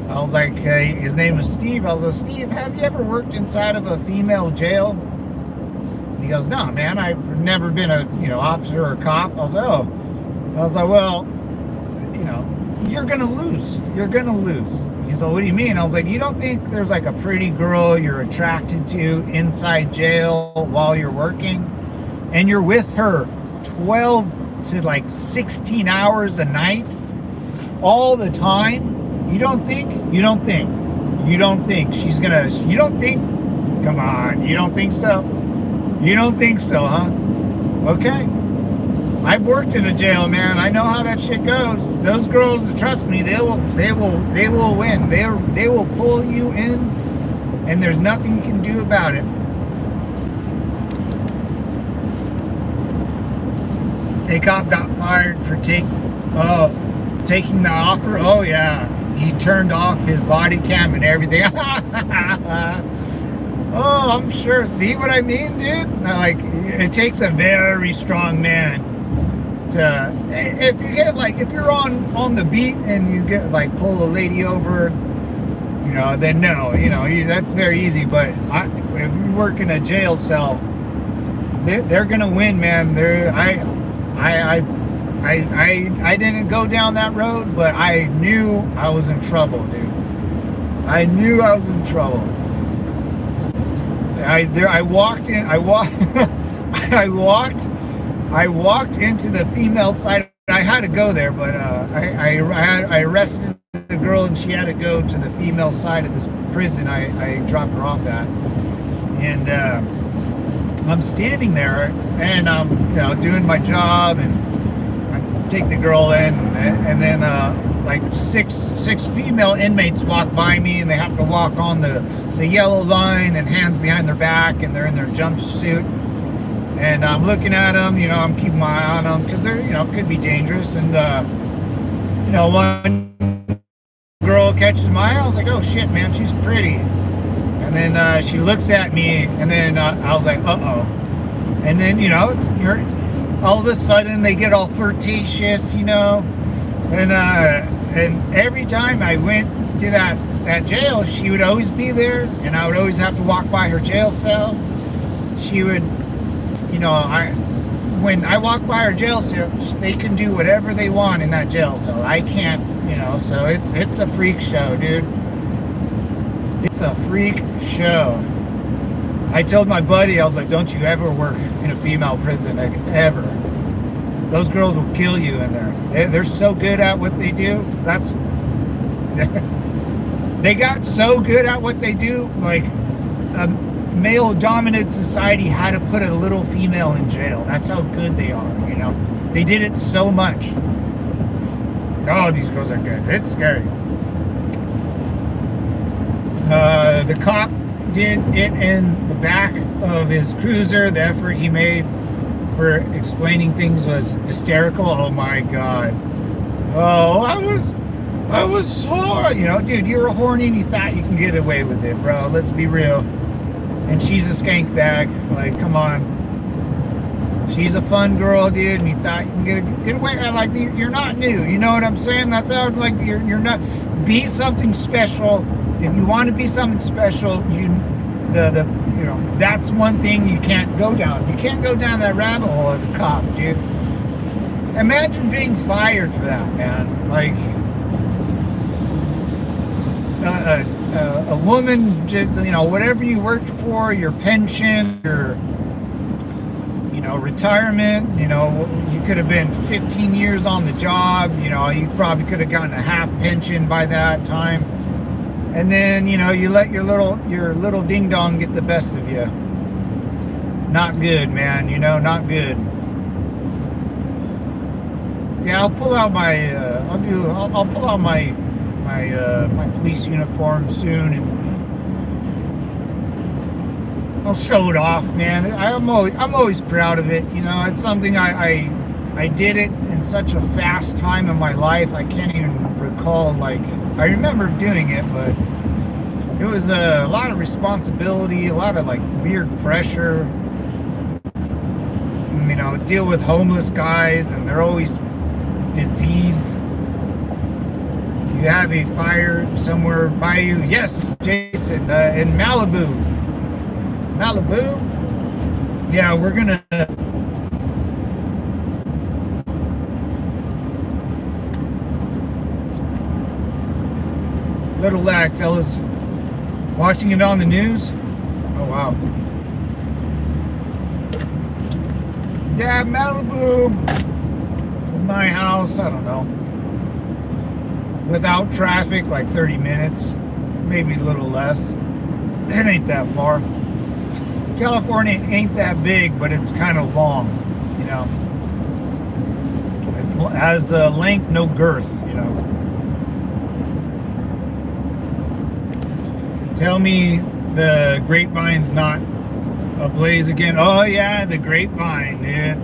I was like, his name was Steve. I was like, Steve, have you ever worked inside of a female jail? And he goes, no, man, I've never been a officer or cop. I was like, oh. I was like, well, you're gonna lose. You're gonna lose. He's like, what do you mean? I was like, you don't think there's like a pretty girl you're attracted to inside jail while you're working, and you're with her 12 to like 16 hours a night all the time? You don't think she's gonna, you don't think, come on, you don't think so, huh? Okay, I've worked in a jail, man. I know how that shit goes. Those girls, trust me, they will win. They will pull you in, and there's nothing you can do about it. A cop got fired for taking the offer. Oh yeah, he turned off his body cam and everything. Oh, I'm sure. See what I mean, dude? Like, it takes a very strong man to, if you're on the beat and you get like pull a lady over, then no, that's very easy. But if you work in a jail cell, they're gonna win, man. I didn't go down that road, but I knew I was in trouble, dude. I knew I was in trouble. I walked into the female side. I had to go there, but I arrested the girl, and she had to go to the female side of this prison I dropped her off at. And I'm standing there, and I'm doing my job, and I take the girl in, and then like six female inmates walk by me, and they have to walk on the yellow line, and hands behind their back, and they're in their jumpsuit, and I'm looking at them, I'm keeping my eye on them, because they're, could be dangerous. And one girl catches my eye. I was like, oh shit, man, she's pretty. And then she looks at me, and then I was like, uh-oh. And then, all of a sudden they get all flirtatious, you know. And every time I went to that jail, she would always be there, and I would always have to walk by her jail cell. She would, you know, when I walk by her jail cell, they can do whatever they want in that jail cell. I can't, you know. So it's a freak show, dude. It's a freak show. I told my buddy, I was like, don't you ever work in a female prison, like, ever. Those girls will kill you in there. They're so good at what they do. They got so good at what they do, like a male-dominant society had to put a little female in jail. That's how good they are, you know. They did it so much. Oh, these girls are good. It's scary. The cop did it in the back of his cruiser. The effort he made for explaining things was hysterical. Oh my god. Oh, I was so, you know, dude, you were horny and you thought you can get away with it, bro. Let's be real. And she's a skank bag. Like, come on. She's a fun girl, dude, and you thought you can get away. Like, you're not new. You know what I'm saying? That's how, like, you're not. Be something special. If you want to be something special, you know, that's one thing you can't go down. You can't go down that rabbit hole as a cop, dude. Imagine being fired for that, man. Like, a woman, just, you know, whatever you worked for, your pension, your, you know, retirement, you know, you could have been 15 years on the job, you know, you probably could have gotten a half pension by that time. And then, you know, you let your little ding dong get the best of you. Not good, man. You know, not good. Yeah, I'll pull out my I'll pull out my police uniform soon, and I'll show it off, man. I'm always proud of it. You know, it's something I did it in such a fast time in my life. I can't even recall, like, I remember doing it, but it was a lot of responsibility, a lot of, like, weird pressure. You know, deal with homeless guys, and they're always diseased. You have a fire somewhere by you. Yes, Jason, in Malibu. Malibu? Yeah, we're gonna... Little lag, fellas. Watching it on the news. Oh, wow. Yeah, Malibu. From my house, I don't know. Without traffic, like 30 minutes. Maybe a little less. It ain't that far. California ain't that big, but it's kind of long, you know. It has length, no girth, you know. Tell me the grapevine's not ablaze again. Oh yeah, the grapevine, dude.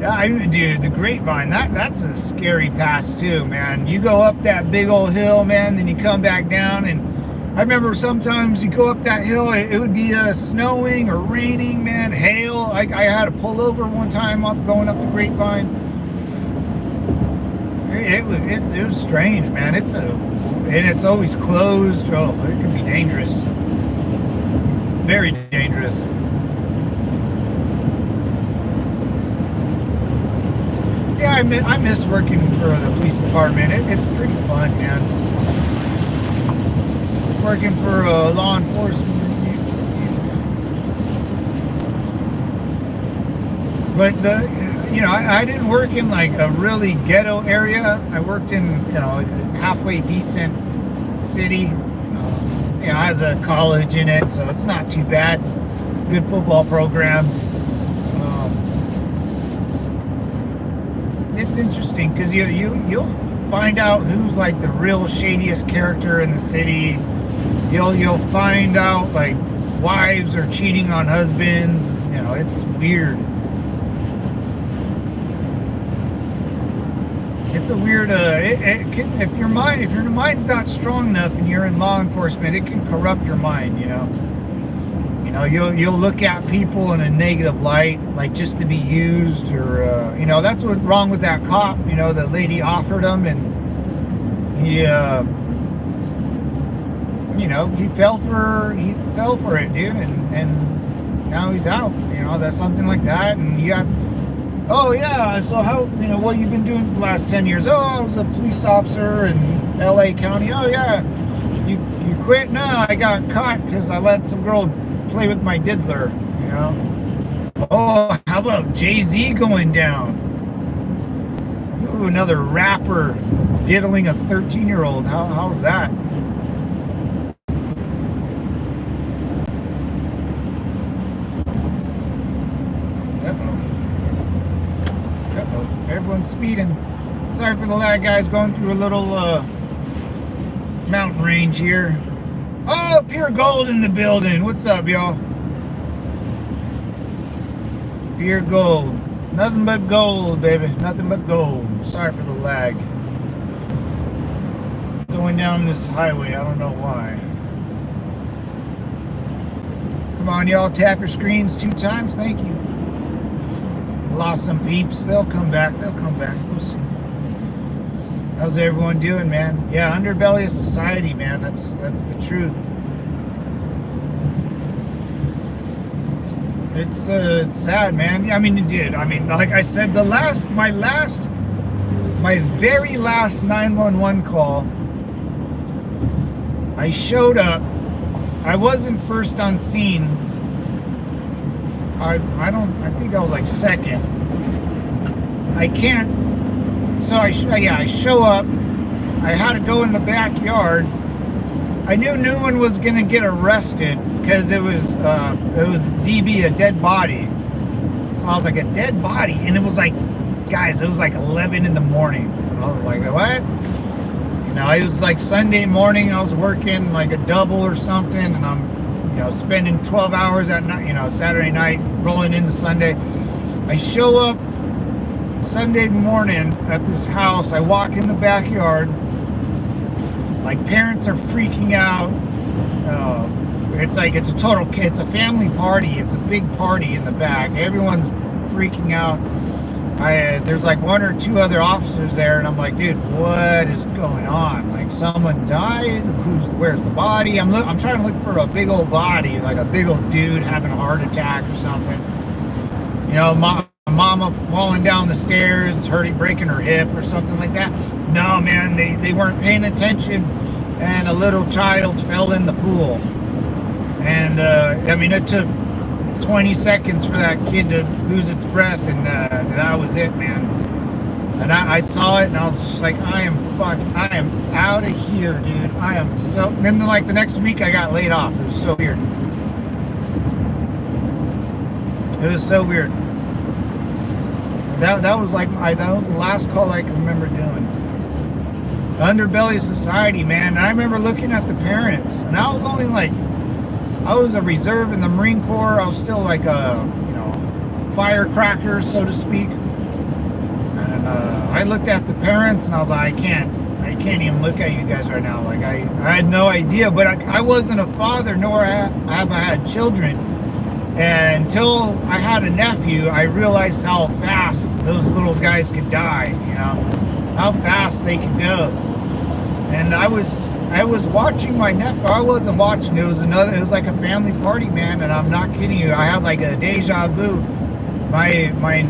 Yeah, dude, the grapevine, that's a scary pass too, man. You go up that big old hill, man, then you come back down, and I remember sometimes you go up that hill, it would be snowing or raining, man, hail. I had to pull over one time going up the grapevine. It was strange, man. And it's always closed. Oh, it can be dangerous. Very dangerous. Yeah, I miss working for the police department. It's pretty fun, man. Working for law enforcement. But you know, I didn't work in like a really ghetto area. I worked in, you know, a halfway decent city. You know, has a college in it, so it's not too bad. Good football programs. It's interesting because you'll find out who's like the real shadiest character in the city. You'll find out like wives are cheating on husbands. You know, it's weird. It's a weird. It can, if your mind's not strong enough and you're in law enforcement, it can corrupt your mind. You You know, you'll look at people in a negative light, like just to be used, or you know, that's what's wrong with that cop. You know, the lady offered him, and he, you know, he fell for it, dude, and now he's out. You know, that's something like that, and you got. Oh yeah, so how, you know, what have you been doing for the last 10 years? Oh, I was a police officer in LA County. Oh yeah, you quit? No, I got caught because I let some girl play with my diddler, you know. Oh, how about Jay-Z going down? Ooh, another rapper diddling a 13-year-old. How's that? Everyone's speeding. Sorry for the lag, guys. Going through a little mountain range here. Oh, pure gold in the building. What's up, y'all? Pure gold. Nothing but gold, baby. Nothing but gold. Sorry for the lag. Going down this highway. I don't know why. Come on, y'all. Tap your screens 2 times. Thank you. Lost some peeps. They'll come back. We'll see. How's everyone doing, man? Yeah, underbelly of society, man. That's the truth. It's sad, man. I mean, it did. I mean, like I said, my very last 911 call, I showed up. I wasn't first on scene. I think I was like second. I can't. So I show up. I had to go in the backyard. I knew no one was gonna get arrested because it was DB, a dead body. So I was like, a dead body, and it was like, guys, it was like 11 in the morning. I was like, what? You know, it was like Sunday morning. I was working like a double or something, and I'm, you know, spending 12 hours at night, you know, Saturday night, rolling into Sunday. I show up Sunday morning at this house. I walk in the backyard. My parents are freaking out. It's a family party. It's a big party in the back. Everyone's freaking out. There's like 1 or 2 other officers there, and I'm like, dude, what is going on? Like, someone died? Where's the body? I'm trying to look for a big old body, like a big old dude having a heart attack or something. You know, mama falling down the stairs, breaking her hip or something like that. No, man, they weren't paying attention, and a little child fell in the pool. And I mean, it took 20 seconds for that kid to lose its breath, and that was it, man. And I saw it, and I was just like, I am out of here, dude. I am so. And then like the next week, I got laid off. It was so weird. It was so weird. That was the last call I can remember doing. The underbelly of society, man. And I remember looking at the parents, and I was only like, I was a reserve in the Marine Corps. I was still like a, you know, firecracker, so to speak. And I looked at the parents, and I was like, I can't even look at you guys right now. Like I had no idea, but I wasn't a father, nor have I had children. And until I had a nephew, I realized how fast those little guys could die. You know, how fast they could go. And I was watching my nephew. I wasn't watching. It was like a family party, man. And I'm not kidding you. I had like a deja vu. My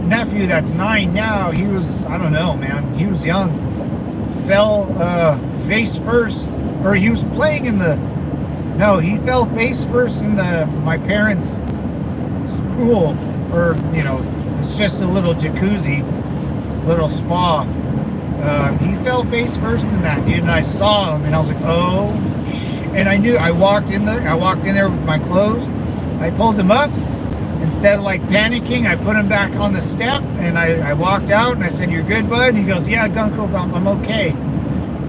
nephew that's 9 now. He was, I don't know, man. He was young. Fell face first, or he was playing in the. No, he fell face first in my parents' pool, or you know, it's just a little jacuzzi, little spa. He fell face first in that, dude, and I saw him, and I was like, oh shit. And I knew. I walked in there with my clothes. I pulled him up. Instead of like panicking, I put him back on the step, and I walked out, and I said, "You're good, bud?" And he goes, "Yeah, Gunkles, I'm okay."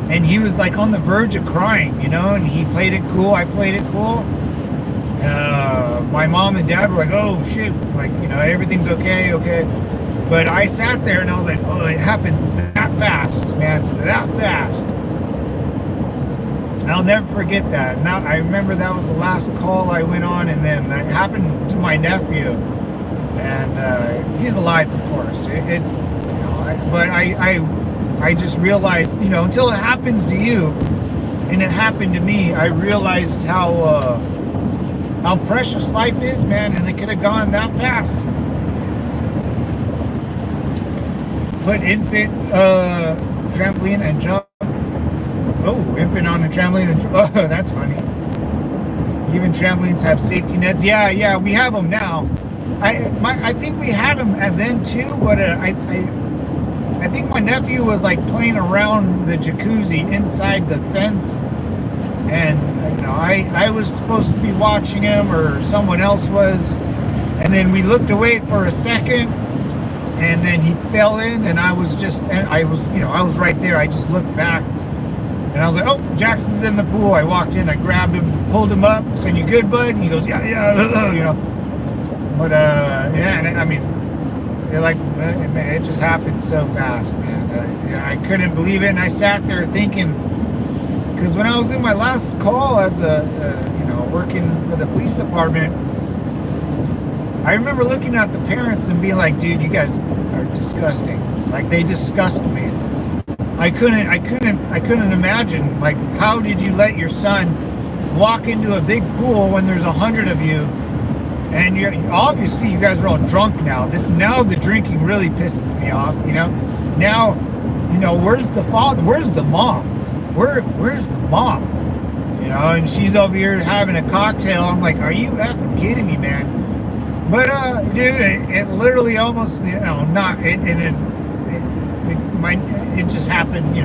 And he was like on the verge of crying, you know, and he played it cool. I played it cool. My mom and dad were like, "Oh shoot, like, you know, everything's okay." But I sat there and I was like, "Oh, it happens that fast, man, that fast." I'll never forget that. Now I remember that was the last call I went on, and then that happened to my nephew, and he's alive, of course. But I just realized, until it happens to you, and it happened to me, I realized how precious life is, man, and it could have gone that fast. Put infant trampoline and jump. Oh, infant on a trampoline and jump. Oh, that's funny. Even trampolines have safety nets. Yeah, we have them now. I think we had them then too, but I think my nephew was like playing around the jacuzzi inside the fence, and I was supposed to be watching him, or someone else was, and then we looked away for a second, and then he fell in, and I was right there. I just looked back, and I was like, oh, Jackson's in the pool. I walked in, I grabbed him, pulled him up, said, you good, bud? And he goes, yeah. But and I mean, it just happened so fast, man. I couldn't believe it, and I sat there thinking, because when I was in my last call as working for the police department, I remember looking at the parents and being like, dude, you guys are disgusting. Like, they disgust me. I couldn't imagine, like, how did you let your son walk into a big pool when there's 100 of you, and obviously you guys are all drunk now. Now the drinking really pisses me off, Now, where's the father? Where's the mom? Where's the mom? And she's over here having a cocktail. I'm like, are you effing kidding me, man? But dude, it literally almost, it just happened.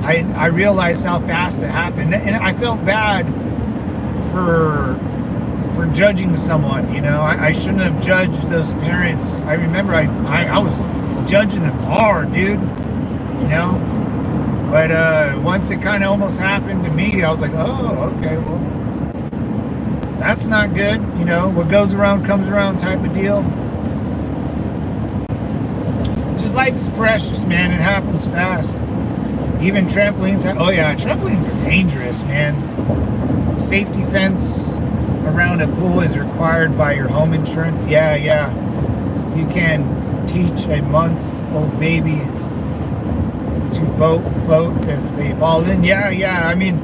I realized how fast it happened, and I felt bad for judging someone. I shouldn't have judged those parents. I remember I was judging them hard, dude. But once it kind of almost happened to me, I was like, oh, okay, well, that's not good. What goes around comes around type of deal. Just life is precious, man. It happens fast. Even trampolines. Trampolines are dangerous, man. Safety fence around a pool is required by your home insurance. Yeah. You can teach a month-old baby to float if they fall in. I mean,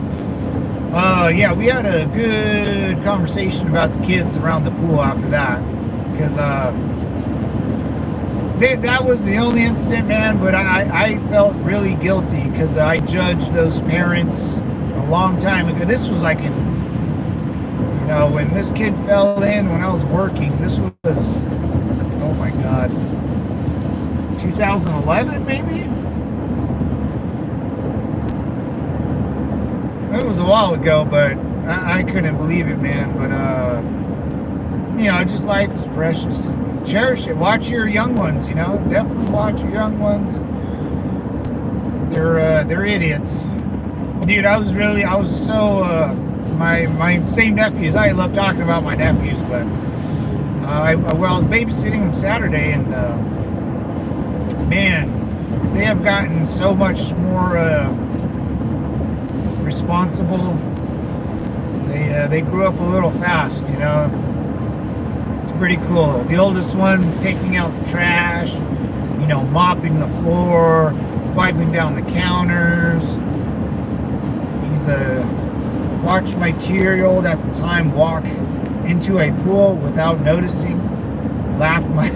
we had a good conversation about the kids around the pool after that, because that was the only incident, man. But I felt really guilty because I judged those parents a long time ago. This was like when this kid fell in when I was working. This was, oh my God, 2011 maybe. It was a while ago, but I couldn't believe it, man. But just life is precious, and cherish it. Watch your young ones, definitely watch your young ones. They're idiots, dude. I was so my same nephews. I love talking about my nephews, but I was babysitting them Saturday, and man, they have gotten so much more responsible. They grew up a little fast, It's pretty cool. The oldest one's taking out the trash, mopping the floor, wiping down the counters. He's watched my 2-year-old at the time walk into a pool without noticing. Laughed my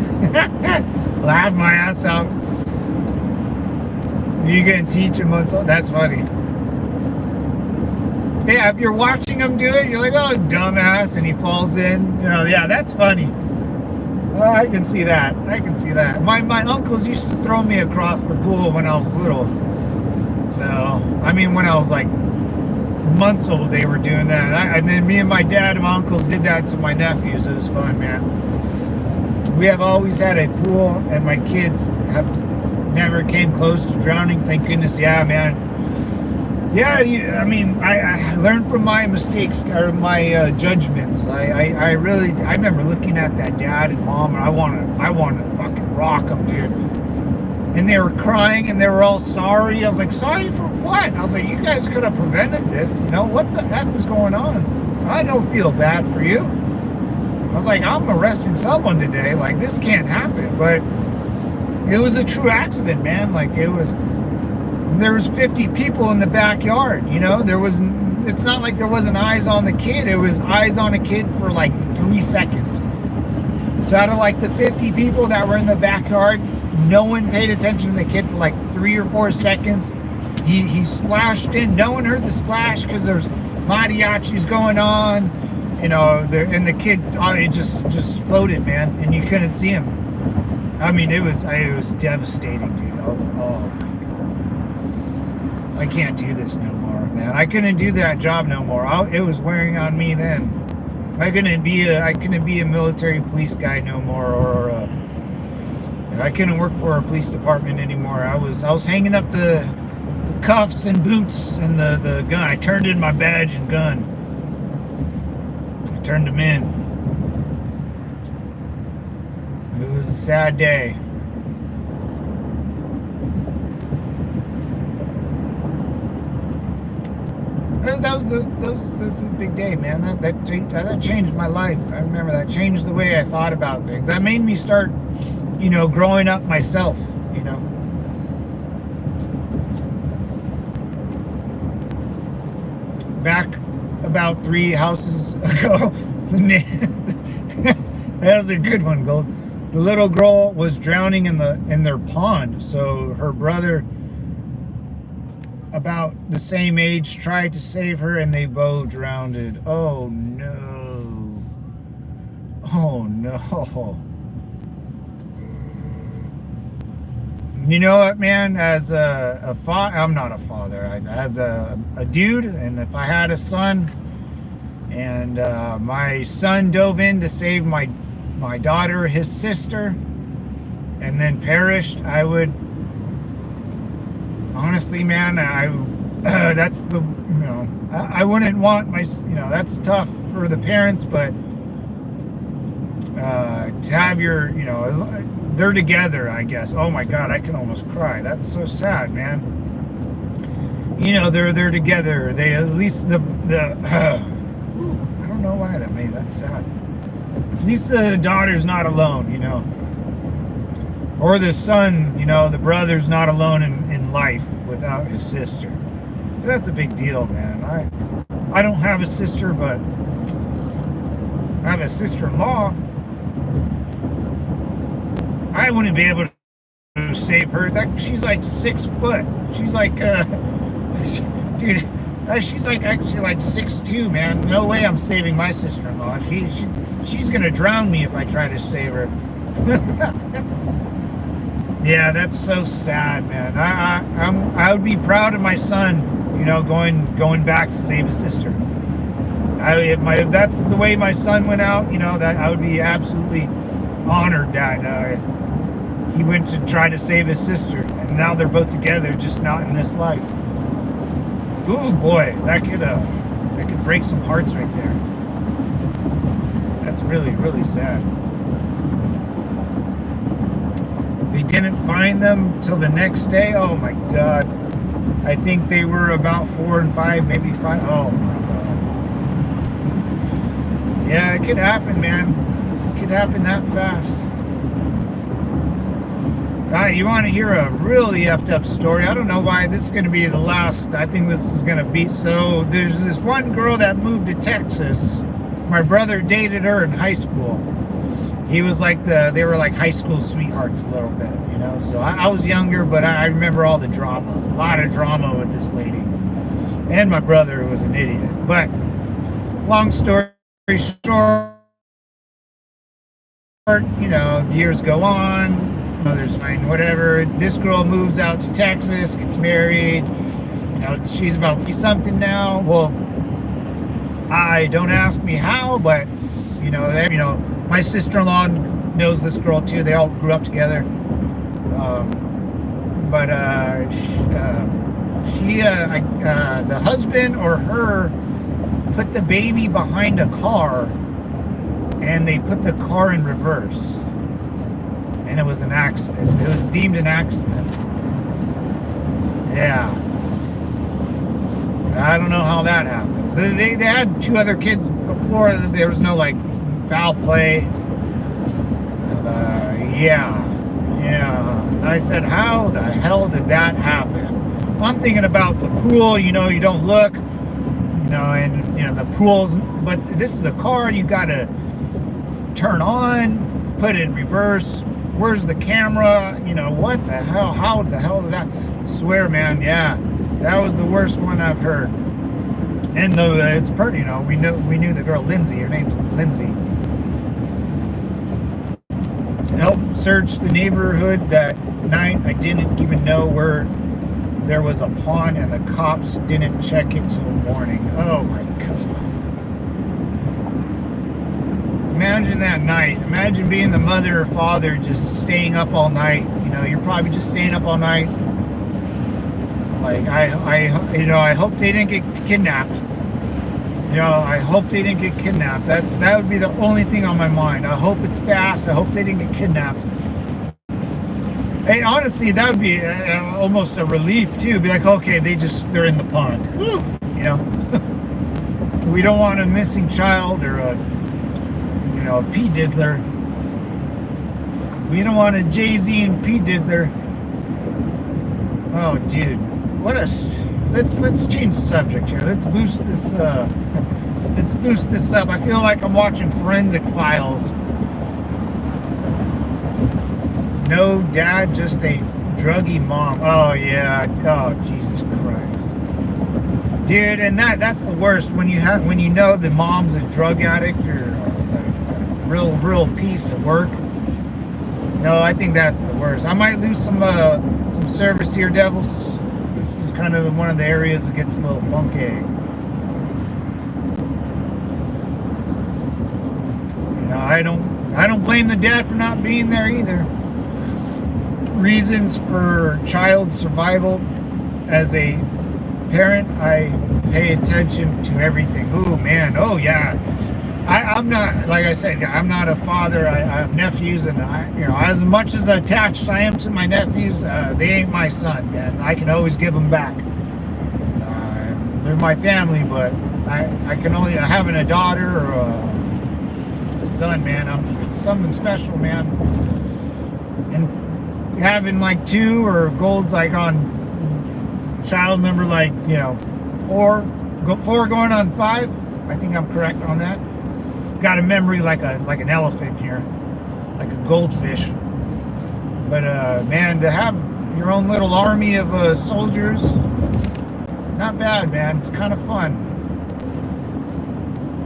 ass out. You gonna teach him what's up? That's funny. Yeah, if you're watching him do it, you're like, oh, dumbass, and he falls in. That's funny. I can see that. My uncles used to throw me across the pool when I was little. So, I mean, when I was like months old, they were doing that. And then me and my dad and my uncles did that to my nephews. It was fun, man. We have always had a pool, and my kids have never came close to drowning. Thank goodness. Yeah, man. Yeah, I learned from my mistakes, or my judgments. I remember looking at that dad and mom, and I want to fucking rock them, dude. and they were crying and they were all sorry. I was like, sorry for what? I was like, you guys could have prevented this. You know, what the heck was going on? I don't feel bad for you. I was like, I'm arresting someone today. Like, this can't happen. But it was a true accident, man. Like, there was 50 people in the backyard, you know? It's not like there wasn't eyes on the kid. It was eyes on a kid for like 3 seconds. So out of like the 50 people that were in the backyard, no one paid attention to the kid for like 3 or 4 seconds. He splashed in. No one heard the splash because there's mariachis going on, you know. And the kid, it just floated, man, and you couldn't see him. I mean, it was devastating, dude. I was like, oh my God, I can't do this no more, man. I couldn't do that job no more. It was wearing on me then. I couldn't be a military police guy no more, or I couldn't work for a police department anymore. I was hanging up the cuffs and boots and the gun. I turned in my badge and gun. I turned them in. It was a sad day. That was a big day, man. That changed my life. I remember that changed the way I thought about things. That made me start, you know, growing up myself, you know. Back about 3 houses ago, that was a good one, Gold. The little girl was drowning in their pond, so her brother, about the same age, tried to save her, and they both drowned. Oh no! Oh no! You know what, man? As I'm not a father. As a dude, and if I had a son, and my son dove in to save my daughter, his sister, and then perished, I would. Honestly, man, that's the, you know, I wouldn't want my, you know, that's tough for the parents, but to have your, you know, they're together, I guess. Oh my God, I can almost cry. That's so sad, man. You know, they're together. They, at least I don't know why that's sad. At least the daughter's not alone, you know. Or the son, you know, the brother's not alone in life without his sister. That's a big deal, man. I don't have a sister, but I have a sister-in-law. I wouldn't be able to save her. She's like 6 foot. She's like, dude, she's like actually like 6'2", man. No way I'm saving my sister-in-law. She's gonna drown me if I try to save her. Yeah, that's so sad, man. I would be proud of my son, you know, going back to save his sister. If that's the way my son went out, you know, that I would be absolutely honored that he went to try to save his sister, and now they're both together, just not in this life. Ooh, boy, that could break some hearts right there. That's really, really sad. They didn't find them till the next day. Oh my God. I think they were about 4 and 5, maybe 5. Oh my God. Yeah, it could happen, man. It could happen that fast. You want to hear a really effed up story? I don't know why this is going to be the last. I think this is going to be. So there's this one girl that moved to Texas. My brother dated her in high school. He was like they were like high school sweethearts a little bit, you know. So I was younger, but I remember all the drama. A lot of drama with this lady. And my brother was an idiot. But long story short, you know, years go on. Mother's fine, whatever. This girl moves out to Texas, gets married. You know, she's about 50-something now. Well, I don't ask me how, but you know, my sister-in-law knows this girl too. They all grew up together. The husband or her put the baby behind a car, and they put the car in reverse. And and it was an accident. It was deemed an accident. Yeah. I don't know how that happened. They had 2 other kids before. There was no like foul play. Yeah. And I said, how the hell did that happen? I'm thinking about the pool. You don't look. And the pools. But this is a car. You got to turn on, put it in reverse. Where's the camera? What the hell? How the hell did that? I swear, man. Yeah. That was the worst one I've heard. And it's pretty, we knew the girl Lindsay. Her name's Lindsay. Helped search the neighborhood that night. I didn't even know where there was a pond, and the cops didn't check it till morning. Oh my God. Imagine that night. Imagine being the mother or father just staying up all night. You're probably just staying up all night. Like I hope they didn't get kidnapped. I hope they didn't get kidnapped. That would be the only thing on my mind. I hope it's fast. I hope they didn't get kidnapped. And honestly, that would be almost a relief too. Be like, okay, they're in the pond. Woo! We don't want a missing child or a P diddler. We don't want a Jay-Z and P diddler. Oh, dude. Let's change the subject here. Let's boost this up. I feel like I'm watching Forensic Files. No dad, just a druggy mom. Oh yeah. Oh Jesus Christ. Dude, and that's the worst when you know the mom's a drug addict or a real piece of work. No, I think that's the worst. I might lose some service here, devils. This is kind of one of the areas that gets a little funky. I don't blame the dad for not being there either. Reasons for child survival. As a parent, I pay attention to everything. Oh man, oh yeah. I'm not, like I said, I'm not a father. I have nephews, and as much as attached I am to my nephews, they ain't my son, man. I can always give them back. They're my family, but I can only having a daughter or a son, man. It's something special, man. And having like 2 or golds like on child number like 4 going on 5. I think I'm correct on that. Got a memory like an elephant here, like a goldfish. But man, to have your own little army of soldiers, not bad, man. It's kind of fun.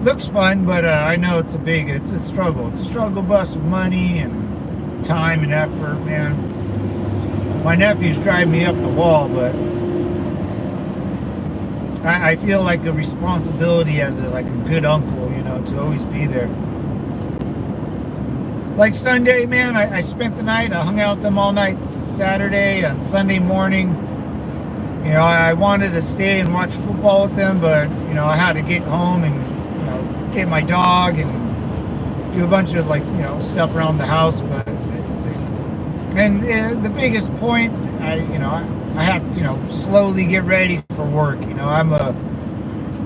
Looks fun, but I know it's a struggle. It's a struggle bus with money and time and effort, man. My nephews drive me up the wall, but I feel like a responsibility as a good uncle, to always be there. Like Sunday, man, I spent the night. I hung out with them all night Saturday and Sunday morning. I wanted to stay and watch football with them, but I had to get home and get my dog and do a bunch of stuff around the house. But the biggest point, I have slowly get ready for work.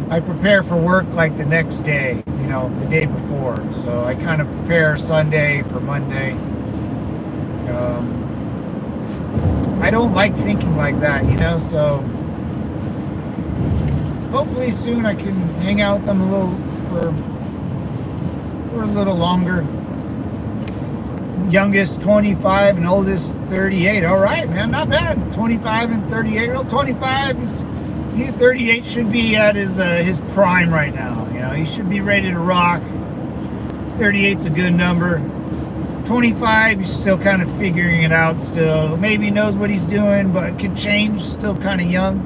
I prepare for work like the next day, the day before. So I kind of prepare Sunday for Monday. I don't like thinking like that, so hopefully soon I can hang out with them a little for a little longer. Youngest 25 and oldest 38. All right, man, not bad. 25 and 38. Well, 25 is. 38 should be at his prime right now. He should be ready to rock. 38's a good number. 25, he's still kind of figuring it out still. Maybe knows what he's doing, but can change. Still kind of young.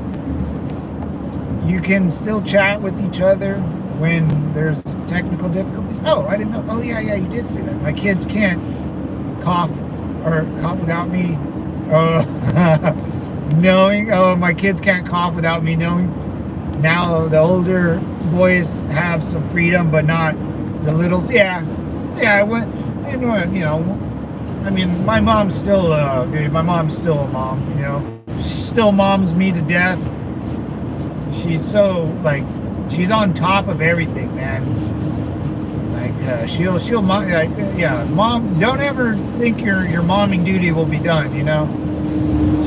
You can still chat with each other when there's technical difficulties. Oh, I didn't know. Oh, yeah, you did say that. My kids can't cough without me. Knowing. Oh, my kids can't cough without me knowing. Now the older boys have some freedom, but not the littles. Yeah. I went. I mean, my mom's still, dude, my mom's still a mom, you know. She still moms me to death. She's so, like, she's on top of everything, man. Like, she'll, like, yeah, mom, don't ever think your momming duty will be done, you know.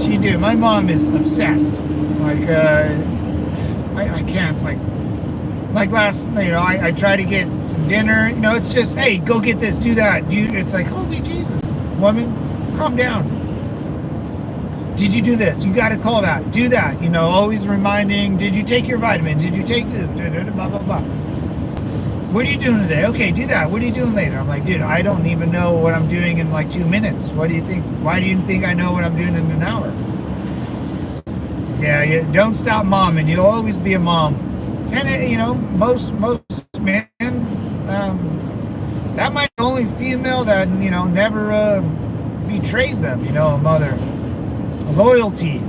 She do. My mom is obsessed. Like, I can't, like last, you know, I try to get some dinner, you know, it's just, hey, go get this, do that. It's like, holy Jesus, woman, calm down. Did you do this? You got to call that, do that, you know, always reminding, did you take your vitamins? Did you take, blah, blah, blah. What are you doing today? Okay, do that. What are you doing later? I'm like, dude, I don't even know what I'm doing in like 2 minutes. What do you think? Why do you think I know what I'm doing in an hour? Yeah, don't stop momming. You'll always be a mom. And, you know, most men, that might be the only female that, you know, never betrays them, you know, a mother. Loyalty.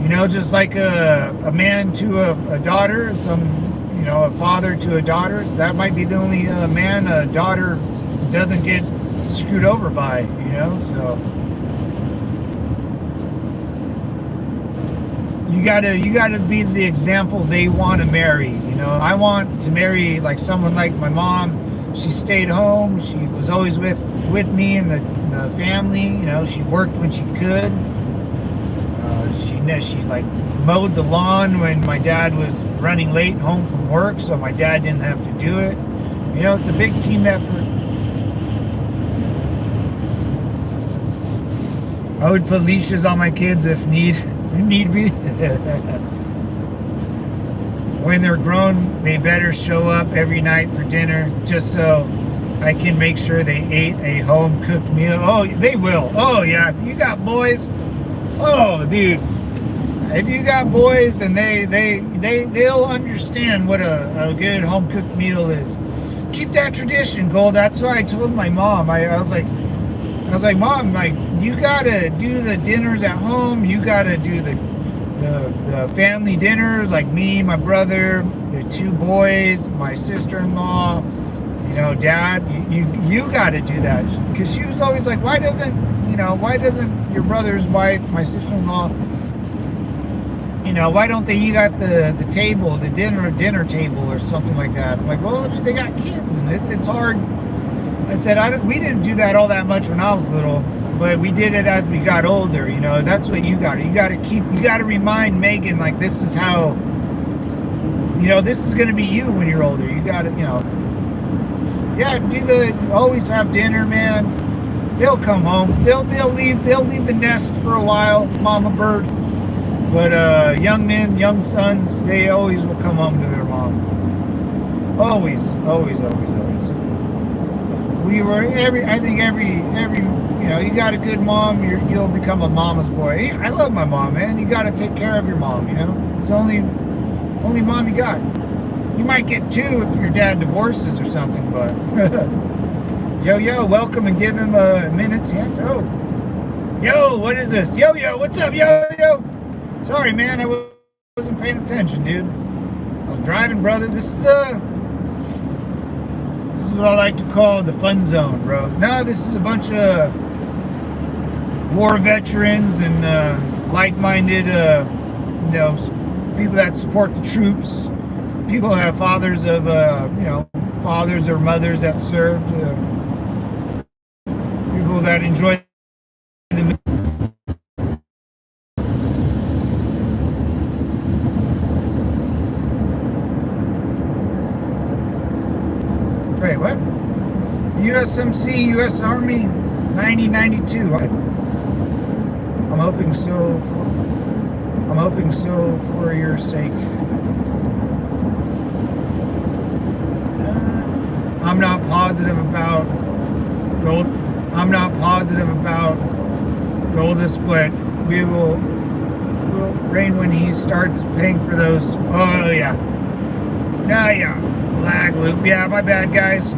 You know, just like a man to a daughter, you know, a father to a daughter. So that might be the only man a daughter doesn't get screwed over by, you know, so. You gotta be the example they want to marry, you know. I want to marry like someone like my mom. She stayed home. She was always with me and the family, you know. She worked when she could. She like mowed the lawn when my dad was running late home from work, so my dad didn't have to do it. You know, it's a big team effort. I would put leashes on my kids if need be. When they're grown, they better show up every night for dinner just so I can make sure they ate a home-cooked meal. Oh, they will. Oh, yeah. If you got boys, oh, dude. If you got boys, then they'll understand what a good home-cooked meal is. Keep that tradition, Gold. That's why I told my mom. I was like, Mom, like, you gotta do the dinners at home. You gotta do the family dinners, like me, my brother, the 2 boys, my sister-in-law, you know, Dad. You gotta do that, because she was always like, why doesn't your brother's wife, my sister-in-law, you know, why don't they eat at the table, the dinner table or something like that? I'm like, well, they got kids and it's hard. I said, we didn't do that all that much when I was little, but we did it as we got older, you know. That's what you got to remind Megan, like, this is how, you know, this is going to be you when you're older. You got to, you know, yeah, always have dinner, man. They'll come home. They'll leave the nest for a while, mama bird. But young men, young sons, they always will come home to their mom. Always, always, always, always. I think every, you know, you got a good mom, you'll become a mama's boy. I love my mom, man. You got to take care of your mom, you know. It's the only mom you got. You might get 2 if your dad divorces or something, but yo, welcome, and give him a minute to answer. Oh, yo, what is this? Yo, what's up, yo? Sorry, man, I wasn't paying attention, dude. I was driving, brother. This is what I like to call the fun zone, bro. No, this is a bunch of war veterans and like-minded, you know, people that support the troops. People who have fathers of, you know, fathers or mothers that served. People that enjoy the. Wait, what? USMC, U.S. Army, 9092. I'm hoping so for your sake. I'm not positive about Goldust, but we'll rain when he starts paying for those. Oh yeah. Yeah. Lag loop. Yeah, my bad, guys.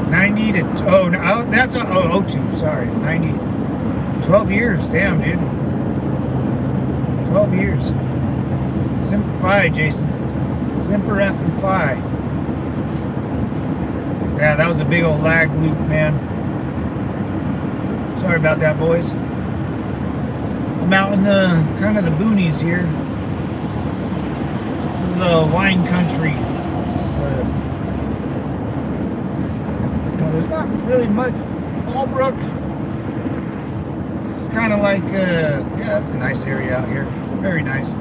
90 to, oh, no, that's, 02, sorry, 90, 12 years, damn, dude. 12 years. Semper Fi, Jason. Semper effing Fi. Yeah, that was a big old lag loop, man. Sorry about that, boys. I'm out in the kind of the boonies here. This is a wine country. This is there's not really much. Fallbrook. It's kind of like yeah, that's a nice area out here. Very nice.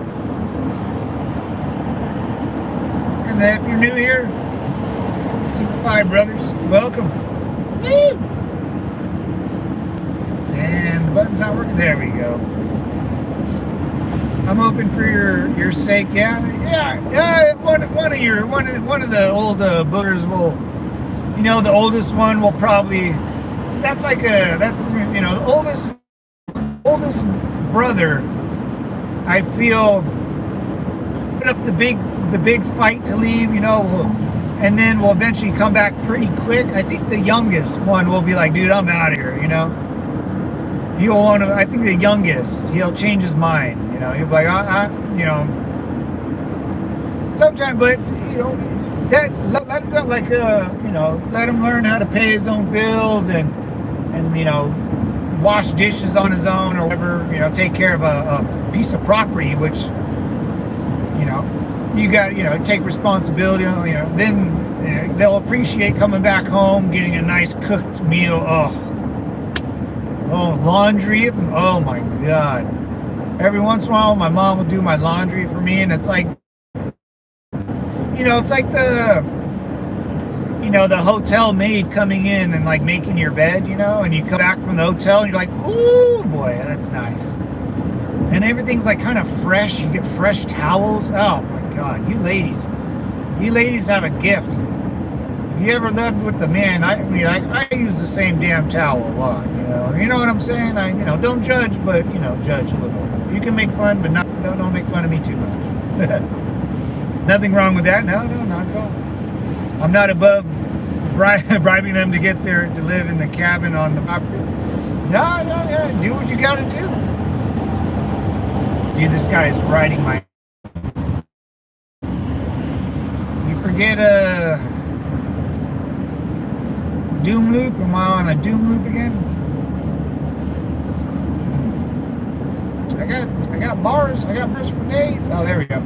And then if you're new here, Super 5 Brothers, welcome. Woo! And the button's not working. There we go. I'm hoping for your sake. Yeah. One of the old boogers will, you know, the oldest one will probably, because that's like that's, you know, the oldest brother, I feel, put up the big fight to leave, you know, and then we'll eventually come back pretty quick. I think the youngest one will be like, dude, I'm out of here, you know. He'll want to, I think the youngest, he'll change his mind, you know. He'll be like, you know, sometime, but, you know, that, let him go, like, you know, let him learn how to pay his own bills and you know, wash dishes on his own or whatever, you know, take care of a piece of property, which, you know, you got, you know, take responsibility on, you know, then you know, they'll appreciate coming back home, getting a nice cooked meal. Oh, laundry. Oh my God. Every once in a while, my mom will do my laundry for me, and it's like, you know, it's like the, you know, the hotel maid coming in and like making your bed, you know, and you come back from the hotel and you're like, ooh, boy, that's nice. And everything's like kind of fresh. You get fresh towels. Oh my God, you ladies have a gift. If you ever lived with the men, I use the same damn towel a lot, you know what I'm saying? You know, don't judge, but, you know, judge a little. You can make fun, but don't make fun of me too much. Nothing wrong with that. No, not at all. I'm not above bribing them to get there to live in the cabin on the property. No, do what you gotta do. Dude, this guy is riding my... You forget doom loop? Am I on a doom loop again? I got bars. I got bars for days. Oh, there we go.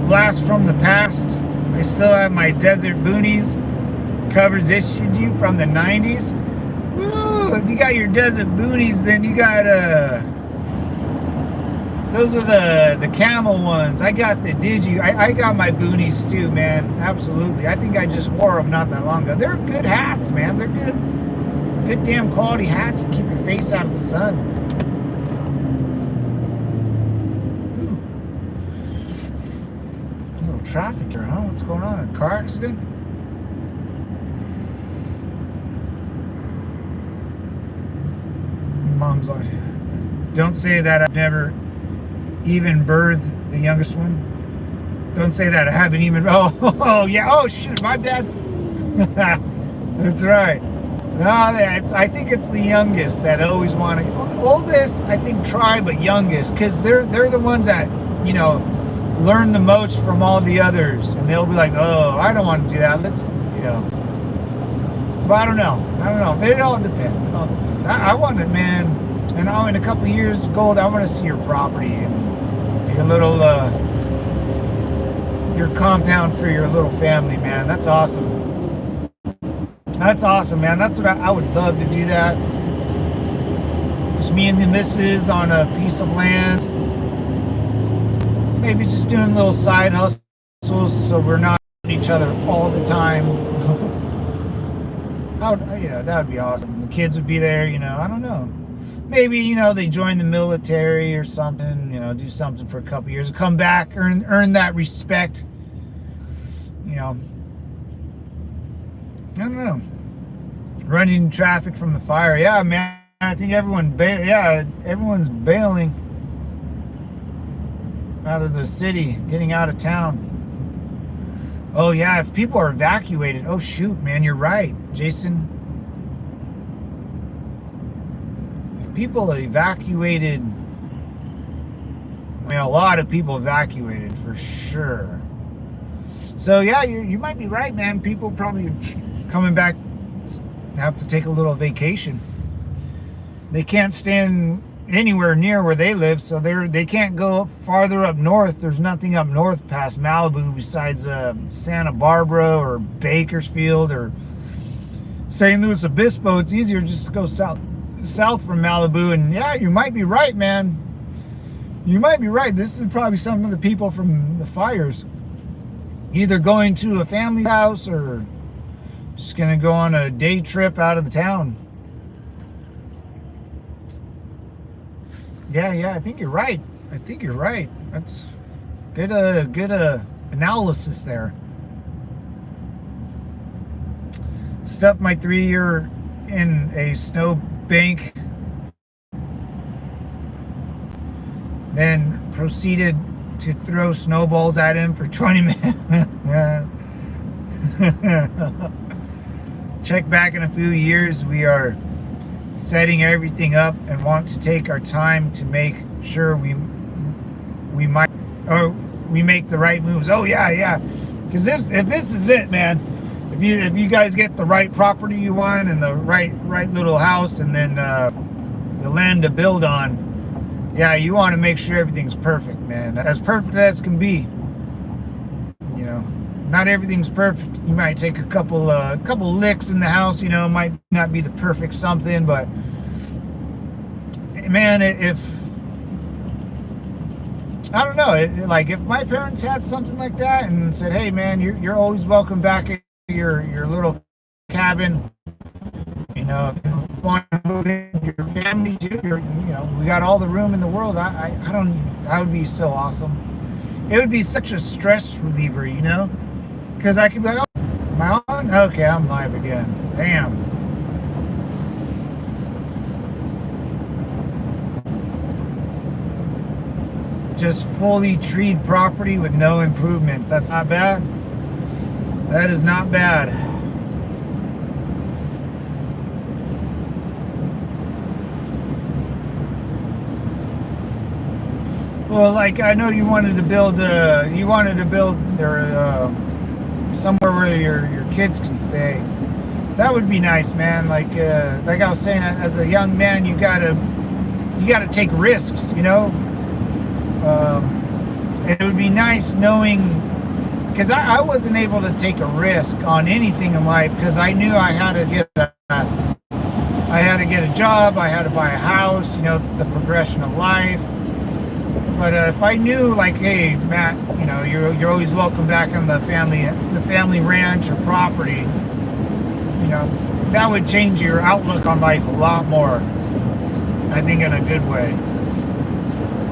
Blast from the past. I still have my Desert Boonies covers issued you from the 90s. Woo! If you got your Desert Boonies, then you got those are the camel ones. I got the Digi. I got my Boonies too, man. Absolutely. I think I just wore them not that long ago. They're good hats, man. They're good damn quality hats to keep your face out of the sun. Ooh. A little traffic here, huh? What's going on? A car accident? Mom's like, don't say that I've never even birthed the youngest one. Don't say that I haven't even, oh yeah, oh shoot, my bad. That's right. No, I think it's the youngest that always want to. Oldest, I think, try, but youngest, because they're the ones that, you know, learn the most from all the others, and they'll be like, oh, I don't want to do that. Let's, you know. But I don't know. It all depends. I want it, man. And in a couple of years, Gold, I want to see your property and your little, your compound for your little family, man. That's awesome. That's awesome, man. That's what I would love to do that. Just me and the missus on a piece of land. Maybe just doing little side hustles so we're not each other all the time. Yeah, that would be awesome. The kids would be there, you know, I don't know. Maybe, you know, they join the military or something, you know, do something for a couple years, come back, earn that respect, you know. I don't know. Running traffic from the fire. Yeah, man. I think everyone's bailing out of the city, getting out of town. Oh, yeah, if people are evacuated. Oh, shoot, man, you're right, Jason. If people are evacuated, I mean, a lot of people evacuated for sure. So yeah, you might be right, man. People probably coming back have to take a little vacation. They can't stand anywhere near where they live, so they can't go farther up north. There's nothing up north past Malibu besides Santa Barbara or Bakersfield or St. Louis Obispo. It's easier just to go south from Malibu. And yeah, you might be right, man. You might be right. This is probably some of the people from the fires either going to a family house or just gonna go on a day trip out of the town. Yeah, I think you're right. That's good analysis there. Stuffed my 3-year in a snow bank, then proceeded to throw snowballs at him for 20 minutes. Check back in a few years. We are setting everything up and want to take our time to make sure we make the right moves. Oh yeah. Because if this is it, man, if you guys get the right property you want and the right little house and then the land to build on, yeah, you want to make sure everything's perfect, man. As perfect as can be. You know, not everything's perfect. You might take a couple licks in the house. You know, it might not be the perfect something, but man, if I don't know, like if my parents had something like that and said, "Hey, man, you're always welcome back at your little cabin. You know, if you want to move in your family too, we got all the room in the world." I don't. That would be so awesome. It would be such a stress reliever, you know, because I could be like, "Oh, am I on? Okay, I'm live again. Damn." Just fully treed property with no improvements. That's not bad. That is not bad. Well, like I know you wanted to build there somewhere where your kids can stay. That would be nice, man. Like I was saying, as a young man, you gotta take risks, you know. It would be nice knowing, because I wasn't able to take a risk on anything in life because I knew I had to get a job, I had to buy a house. You know, it's the progression of life. But if I knew, like, hey, Matt, you know, you're always welcome back on the family ranch or property, you know, that would change your outlook on life a lot more. I think in a good way.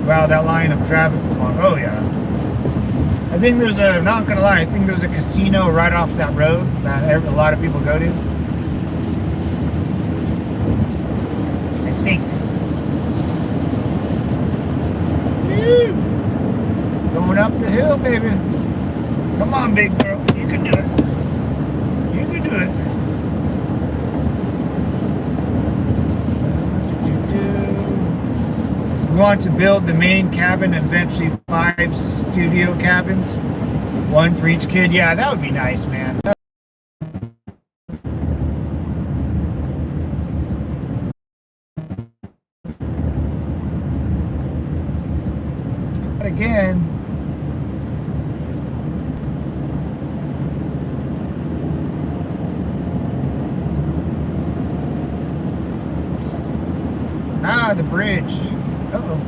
Wow, that line of traffic was long. Oh yeah. I think there's not gonna lie, I think there's a casino right off that road that a lot of people go to. I think. Woo! Going up the hill, baby. Come on, big girl. You can do it. You can do it. We want to build the main cabin and eventually 5 studio cabins. 1 for each kid. Yeah, that would be nice, man. Again, the bridge. Uh-oh.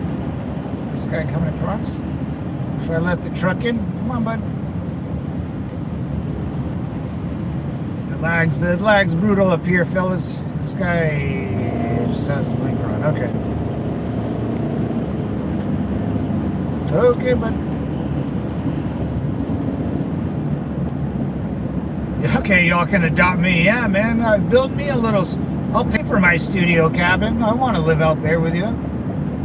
This guy coming across. Should I let the truck in? Come on, bud. The lag's brutal up here, fellas. This guy just has his blinker on. Okay. Okay, bud. Okay, y'all can adopt me. Yeah, man. Build me a little... I'll pay for my studio cabin. I want to live out there with you.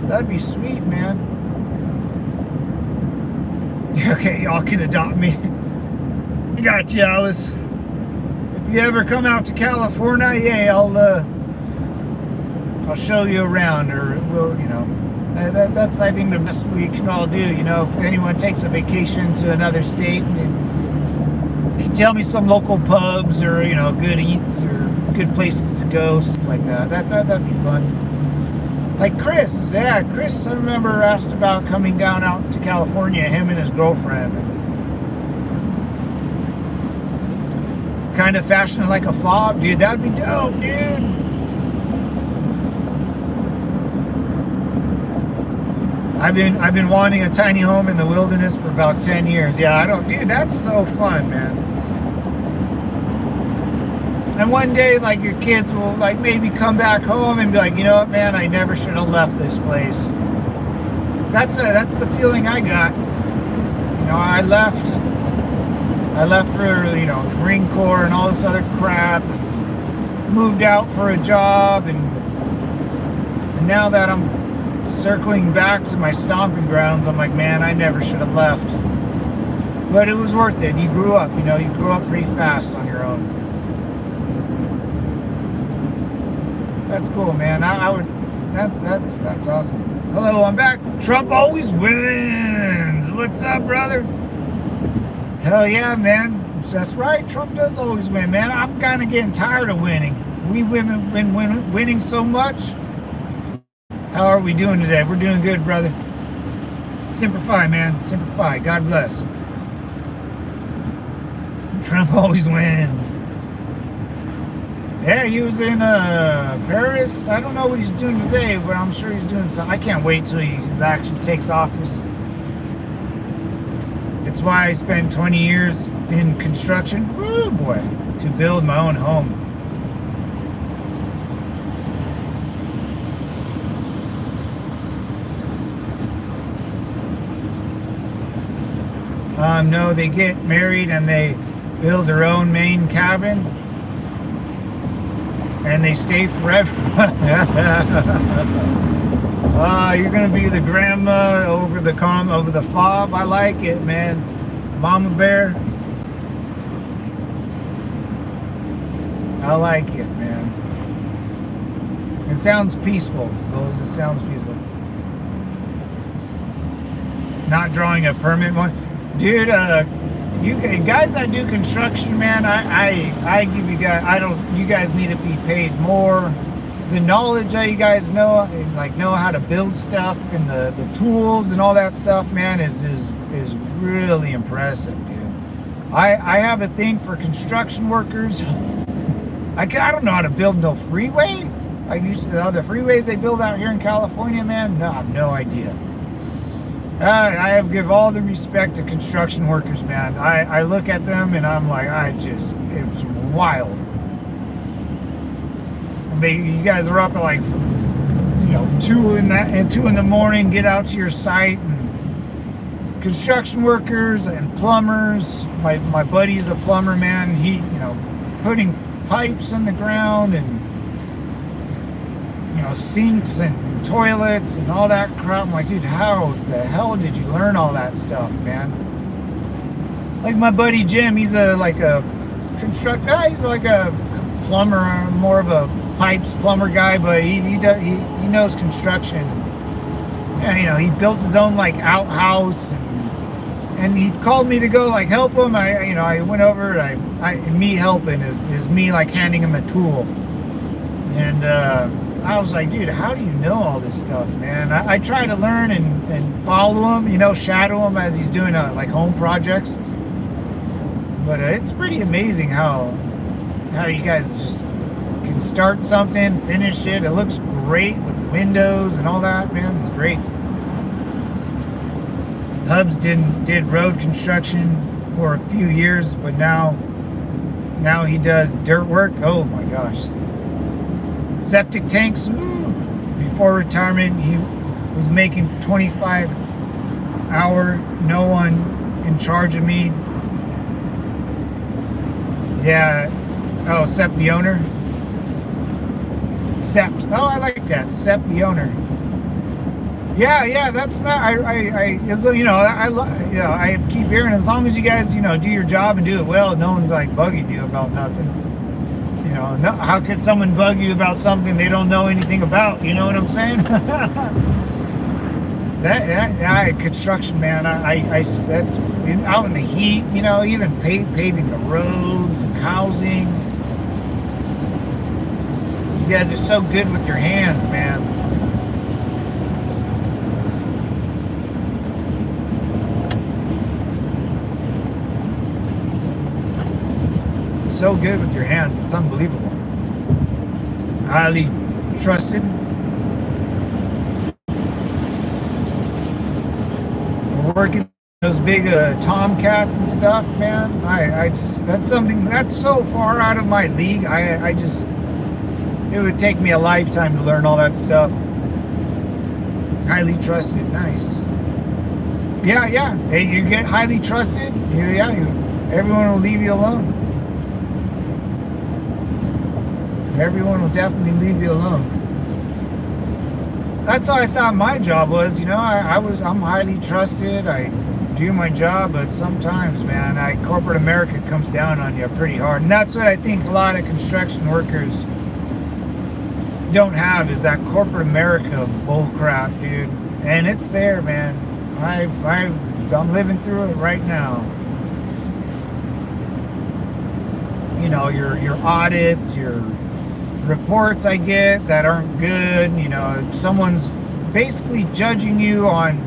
That'd be sweet, man. Okay, y'all can adopt me. I got you, Alice. If you ever come out to California, yeah, I'll show you around, or we'll, you know, that's I think the best we can all do. You know, if anyone takes a vacation to another state, and tell me some local pubs or, you know, good eats or good places to go, stuff like that. That'd be fun. Like Chris, yeah, Chris, I remember asked about coming down out to California, him and his girlfriend. Kind of fashioning like a fob, dude. That'd be dope, dude. I've been wanting a tiny home in the wilderness for about 10 years. Yeah, dude, that's so fun, man. And one day, like, your kids will, like, maybe come back home and be like, you know what, man, I never should have left this place. That's the feeling I got. You know, I left for, you know, the Marine Corps and all this other crap, and moved out for a job, and now that I'm circling back to my stomping grounds, I'm like, man, I never should have left. But it was worth it. You grew up, you know, you grew up pretty fast on your own. That's cool, man. That's awesome. Hello, I'm back. Trump always wins. What's up, brother? Hell yeah, man. That's right. Trump does always win, man. I'm kind of getting tired of winning. We women been winning so much. How are we doing today? We're doing good, brother. Simplify, man. Simplify. God bless. Trump always wins. Yeah, he was in Paris. I don't know what he's doing today, but I'm sure he's doing something. I can't wait till he actually takes office. It's why I spent 20 years in construction. Woo, boy. To build my own home. No, they get married and they build their own main cabin and they stay forever. You're gonna be the grandma over the fob. I like it, man. Mama bear. I like it, man. It sounds peaceful, Gold. It sounds peaceful. Not drawing a permit one. Dude, you guys that do construction, man, I give you guys, you guys need to be paid more. The knowledge that you guys know, like know how to build stuff and the tools and all that stuff, man, is really impressive, dude. I have a thing for construction workers. I don't know how to build no freeway. Like the freeways they build out here in California, man, no, I have no idea. I give all the respect to construction workers, man. I look at them and I'm like, it's wild. You guys are up at like, you know, 2 in the morning, get out to your site, and construction workers and plumbers. My buddy's a plumber, man. He, you know, putting pipes in the ground and, you know, sinks and toilets and all that crap. I'm like, dude, how the hell did you learn all that stuff, man? Like my buddy Jim, he's he's like a plumber, more of a pipes plumber guy, but he knows construction. Yeah, you know, he built his own like outhouse, and he called me to go like help him. I went over. Me helping is me like handing him a tool, and I was like, dude, how do you know all this stuff, man? I try to learn and follow him, you know, shadow him as he's doing like home projects. But it's pretty amazing how you guys just can start something, finish it. It looks great with the windows and all that, man. It's great. Hubs did road construction for a few years, but now he does dirt work. Oh my gosh. Septic tanks. Ooh. Before retirement, he was making 25-hour, no one in charge of me. Yeah. Oh, Sept the owner. Sept. Oh, I like that. Sept the owner. Yeah. That's not. I keep hearing, as long as you guys, you know, do your job and do it well, no one's like bugging you about nothing. You know, how could someone bug you about something they don't know anything about? You know what I'm saying? that construction, man. That's out in the heat, you know, even paving the roads and housing. You guys are so good with your hands, man. So good with your hands, it's unbelievable. Highly trusted. We're working those big tomcats and stuff, man. I just, that's something that's so far out of my league. I just, it would take me a lifetime to learn all that stuff. Highly trusted, nice. Yeah. Hey, you get highly trusted. Everyone will leave you alone. Everyone will definitely leave you alone. That's how I thought my job was. You know, I'm highly trusted. I do my job, but sometimes, man, corporate America comes down on you pretty hard. And that's what I think a lot of construction workers don't have, is that corporate America bull crap, dude. And it's there, man. I'm living through it right now. You know, your audits, your reports I get that aren't good. You know, someone's basically judging you on,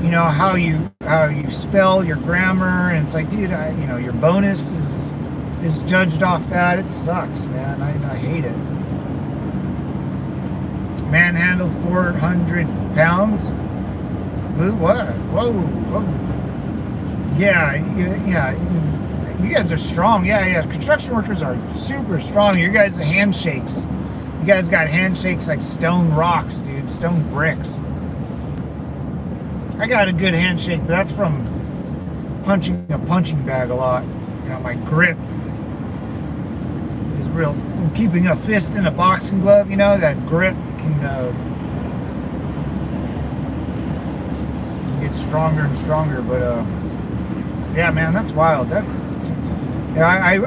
you know, how you spell your grammar, and it's like, dude, you know, your bonus is judged off that. It sucks, man. I hate it. Manhandled 400 pounds. What? Whoa. Yeah. You guys are strong. Yeah. Construction workers are super strong. You guys are handshakes. You guys got handshakes like stone rocks, dude. Stone bricks. I got a good handshake, but that's from punching a punching bag a lot. You know, my grip is real. From keeping a fist in a boxing glove, you know, that grip can get stronger and stronger. But yeah, man, that's wild. That's, I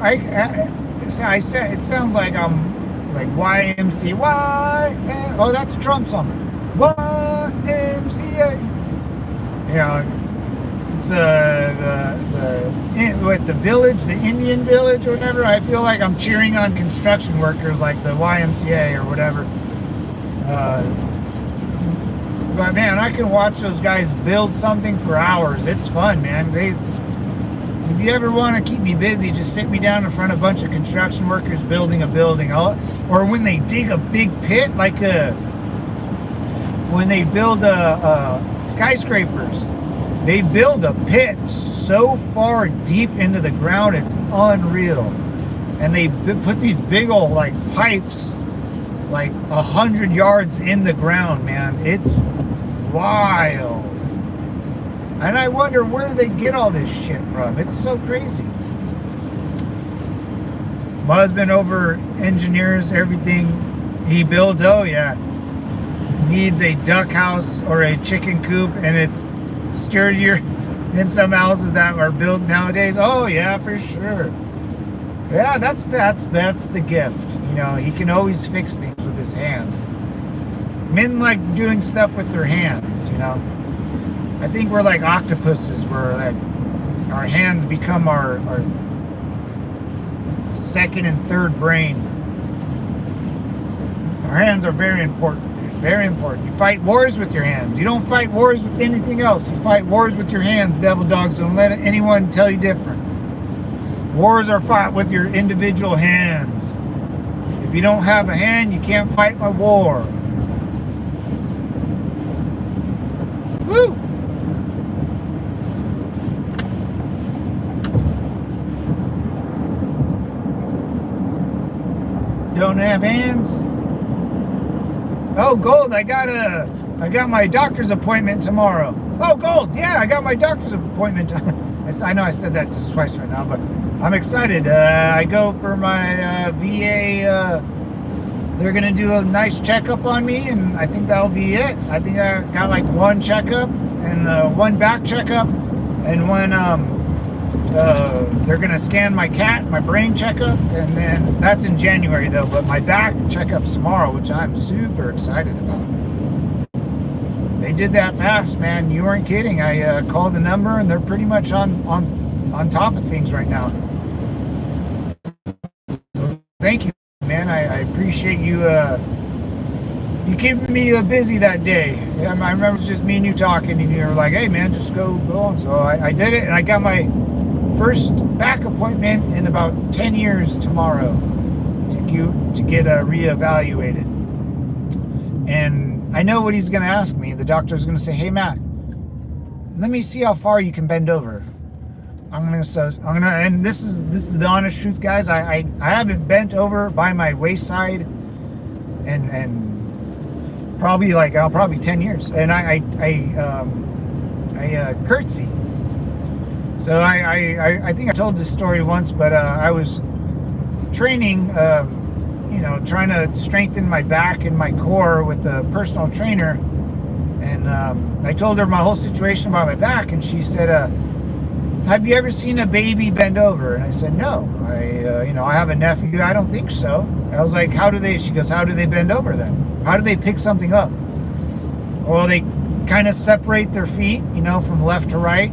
said it sounds like I'm like YMCA. Oh, that's a Trump song. YMCA. You know, it's with the village, the Indian village or whatever. I feel like I'm cheering on construction workers like the YMCA or whatever. But man, I can watch those guys build something for hours. It's fun, man. If you ever want to keep me busy, just sit me down in front of a bunch of construction workers building a building. Or when they dig a big pit, like when they build skyscrapers, they build a pit so far deep into the ground, it's unreal. And they put these big old like pipes like 100 yards in the ground, man. It's wild. And I wonder where they get all this shit from. It's so crazy. My husband over engineers everything he builds. Oh yeah, needs a duck house or a chicken coop, and it's sturdier than some houses that are built nowadays. Oh yeah, for sure. Yeah, that's the gift. You know, he can always fix things with his hands. Men like doing stuff with their hands, you know. I think we're like octopuses, where like our hands become our second and third brain. Our hands are very important. Very important. You fight wars with your hands. You don't fight wars with anything else. You fight wars with your hands, devil dogs. Don't let anyone tell you different. Wars are fought with your individual hands. If you don't have a hand, you can't fight my war. Woo! Don't have hands. Oh, Gold, I got my doctor's appointment tomorrow. Oh, Gold, yeah, I got my doctor's appointment. I know I said that just twice right now, but I'm excited. I go for my VA. They're going to do a nice checkup on me, and I think that'll be it. I think I got like one checkup, and one back checkup, and one, they're going to scan my brain checkup, and then that's in January though, but my back checkup's tomorrow, which I'm super excited about. They did that fast, man. You weren't kidding. I called the number, and they're pretty much on top of things right now. So thank you, man. I appreciate you. You keeping me busy that day. I remember it was just me and you talking, and you were like, "Hey, man, just go on." So I did it, and I got my first back appointment in about 10 years tomorrow to get reevaluated. And I know what he's going to ask me. The doctor's going to say, "Hey, Matt, let me see how far you can bend over." And this is the honest truth, guys. I haven't bent over by my waist side and probably 10 years. And I curtsy. So I think I told this story once, but I was training, trying to strengthen my back and my core with a personal trainer. And I told her my whole situation about my back, and she said, "Have you ever seen a baby bend over?" And I said, "No. I have a nephew. I don't think so." I was like, she goes, "How do they bend over then? How do they pick something up?" Well, they kind of separate their feet, from left to right,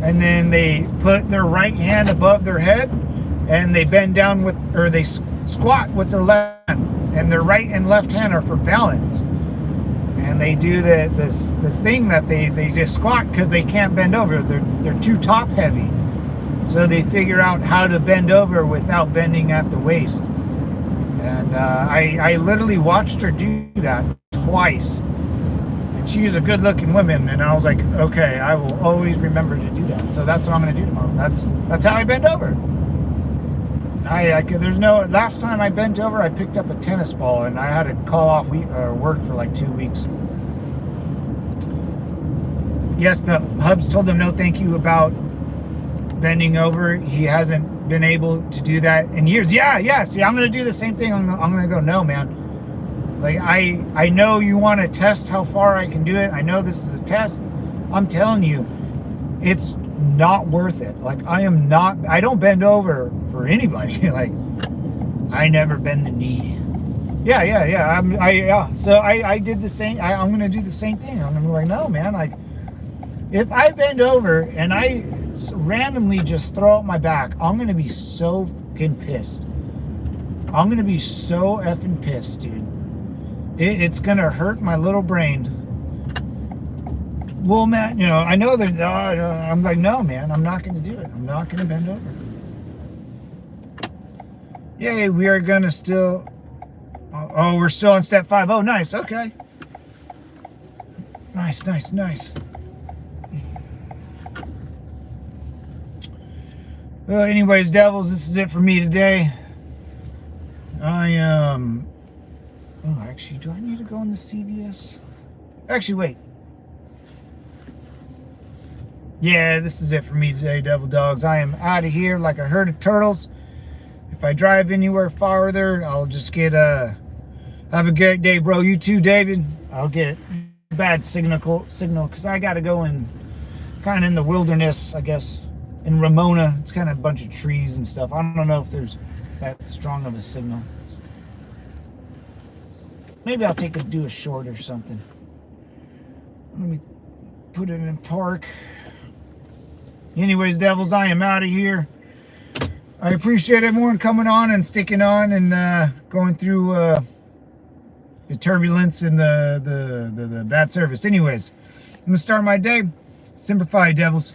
and then they put their right hand above their head, and they bend down they squat with their left hand, and their right and left hand are for balance. And they do this thing that they just squat because they can't bend over. They're too top heavy. So they figure out how to bend over without bending at the waist. And I literally watched her do that twice. And she's a good-looking woman. And I was like, okay, I will always remember to do that. So that's what I'm going to do tomorrow. That's how I bend over. Last time I bent over, I picked up a tennis ball, and I had to call off work for like 2 weeks. Yes, but Hubs told him no thank you about bending over. He hasn't been able to do that in years. Yeah. See, I'm going to do the same thing. I'm going to go, "No, man. Like, I know you want to test how far I can do it. I know this is a test. I'm telling you, it's not worth it. Like, I don't bend over for anybody. Like, I never bend the knee." Yeah. So I did the same. I'm going to do the same thing. I'm going to be like, "No, man. Like, if I bend over and I randomly just throw out my back, I'm going to be so fucking pissed. I'm going to be so effing pissed, dude. It's going to hurt my little brain." Well, Matt, I know that I'm like, "No, man, I'm not going to do it. I'm not going to bend over." Yay, we are going to still... Oh, we're still on step 5. Oh, nice. Okay. Nice. Well, anyways, devils, this is it for me today. Oh, actually, do I need to go in the CVS? Actually, wait. Yeah, this is it for me today, devil dogs. I am out of here like a herd of turtles. If I drive anywhere farther, I'll just get have a great day, bro. You too, David. I'll get bad signal because I got to go kind of in the wilderness, I guess, in Ramona. It's kind of a bunch of trees and stuff. I don't know if there's that strong of a signal. Maybe I'll do a short or something. Let me put it in park. Anyways, devils, I am out of here. I appreciate everyone coming on and sticking on and going through the turbulence and the bad service. Anyways, I'm going to start my day. Simplify, devils.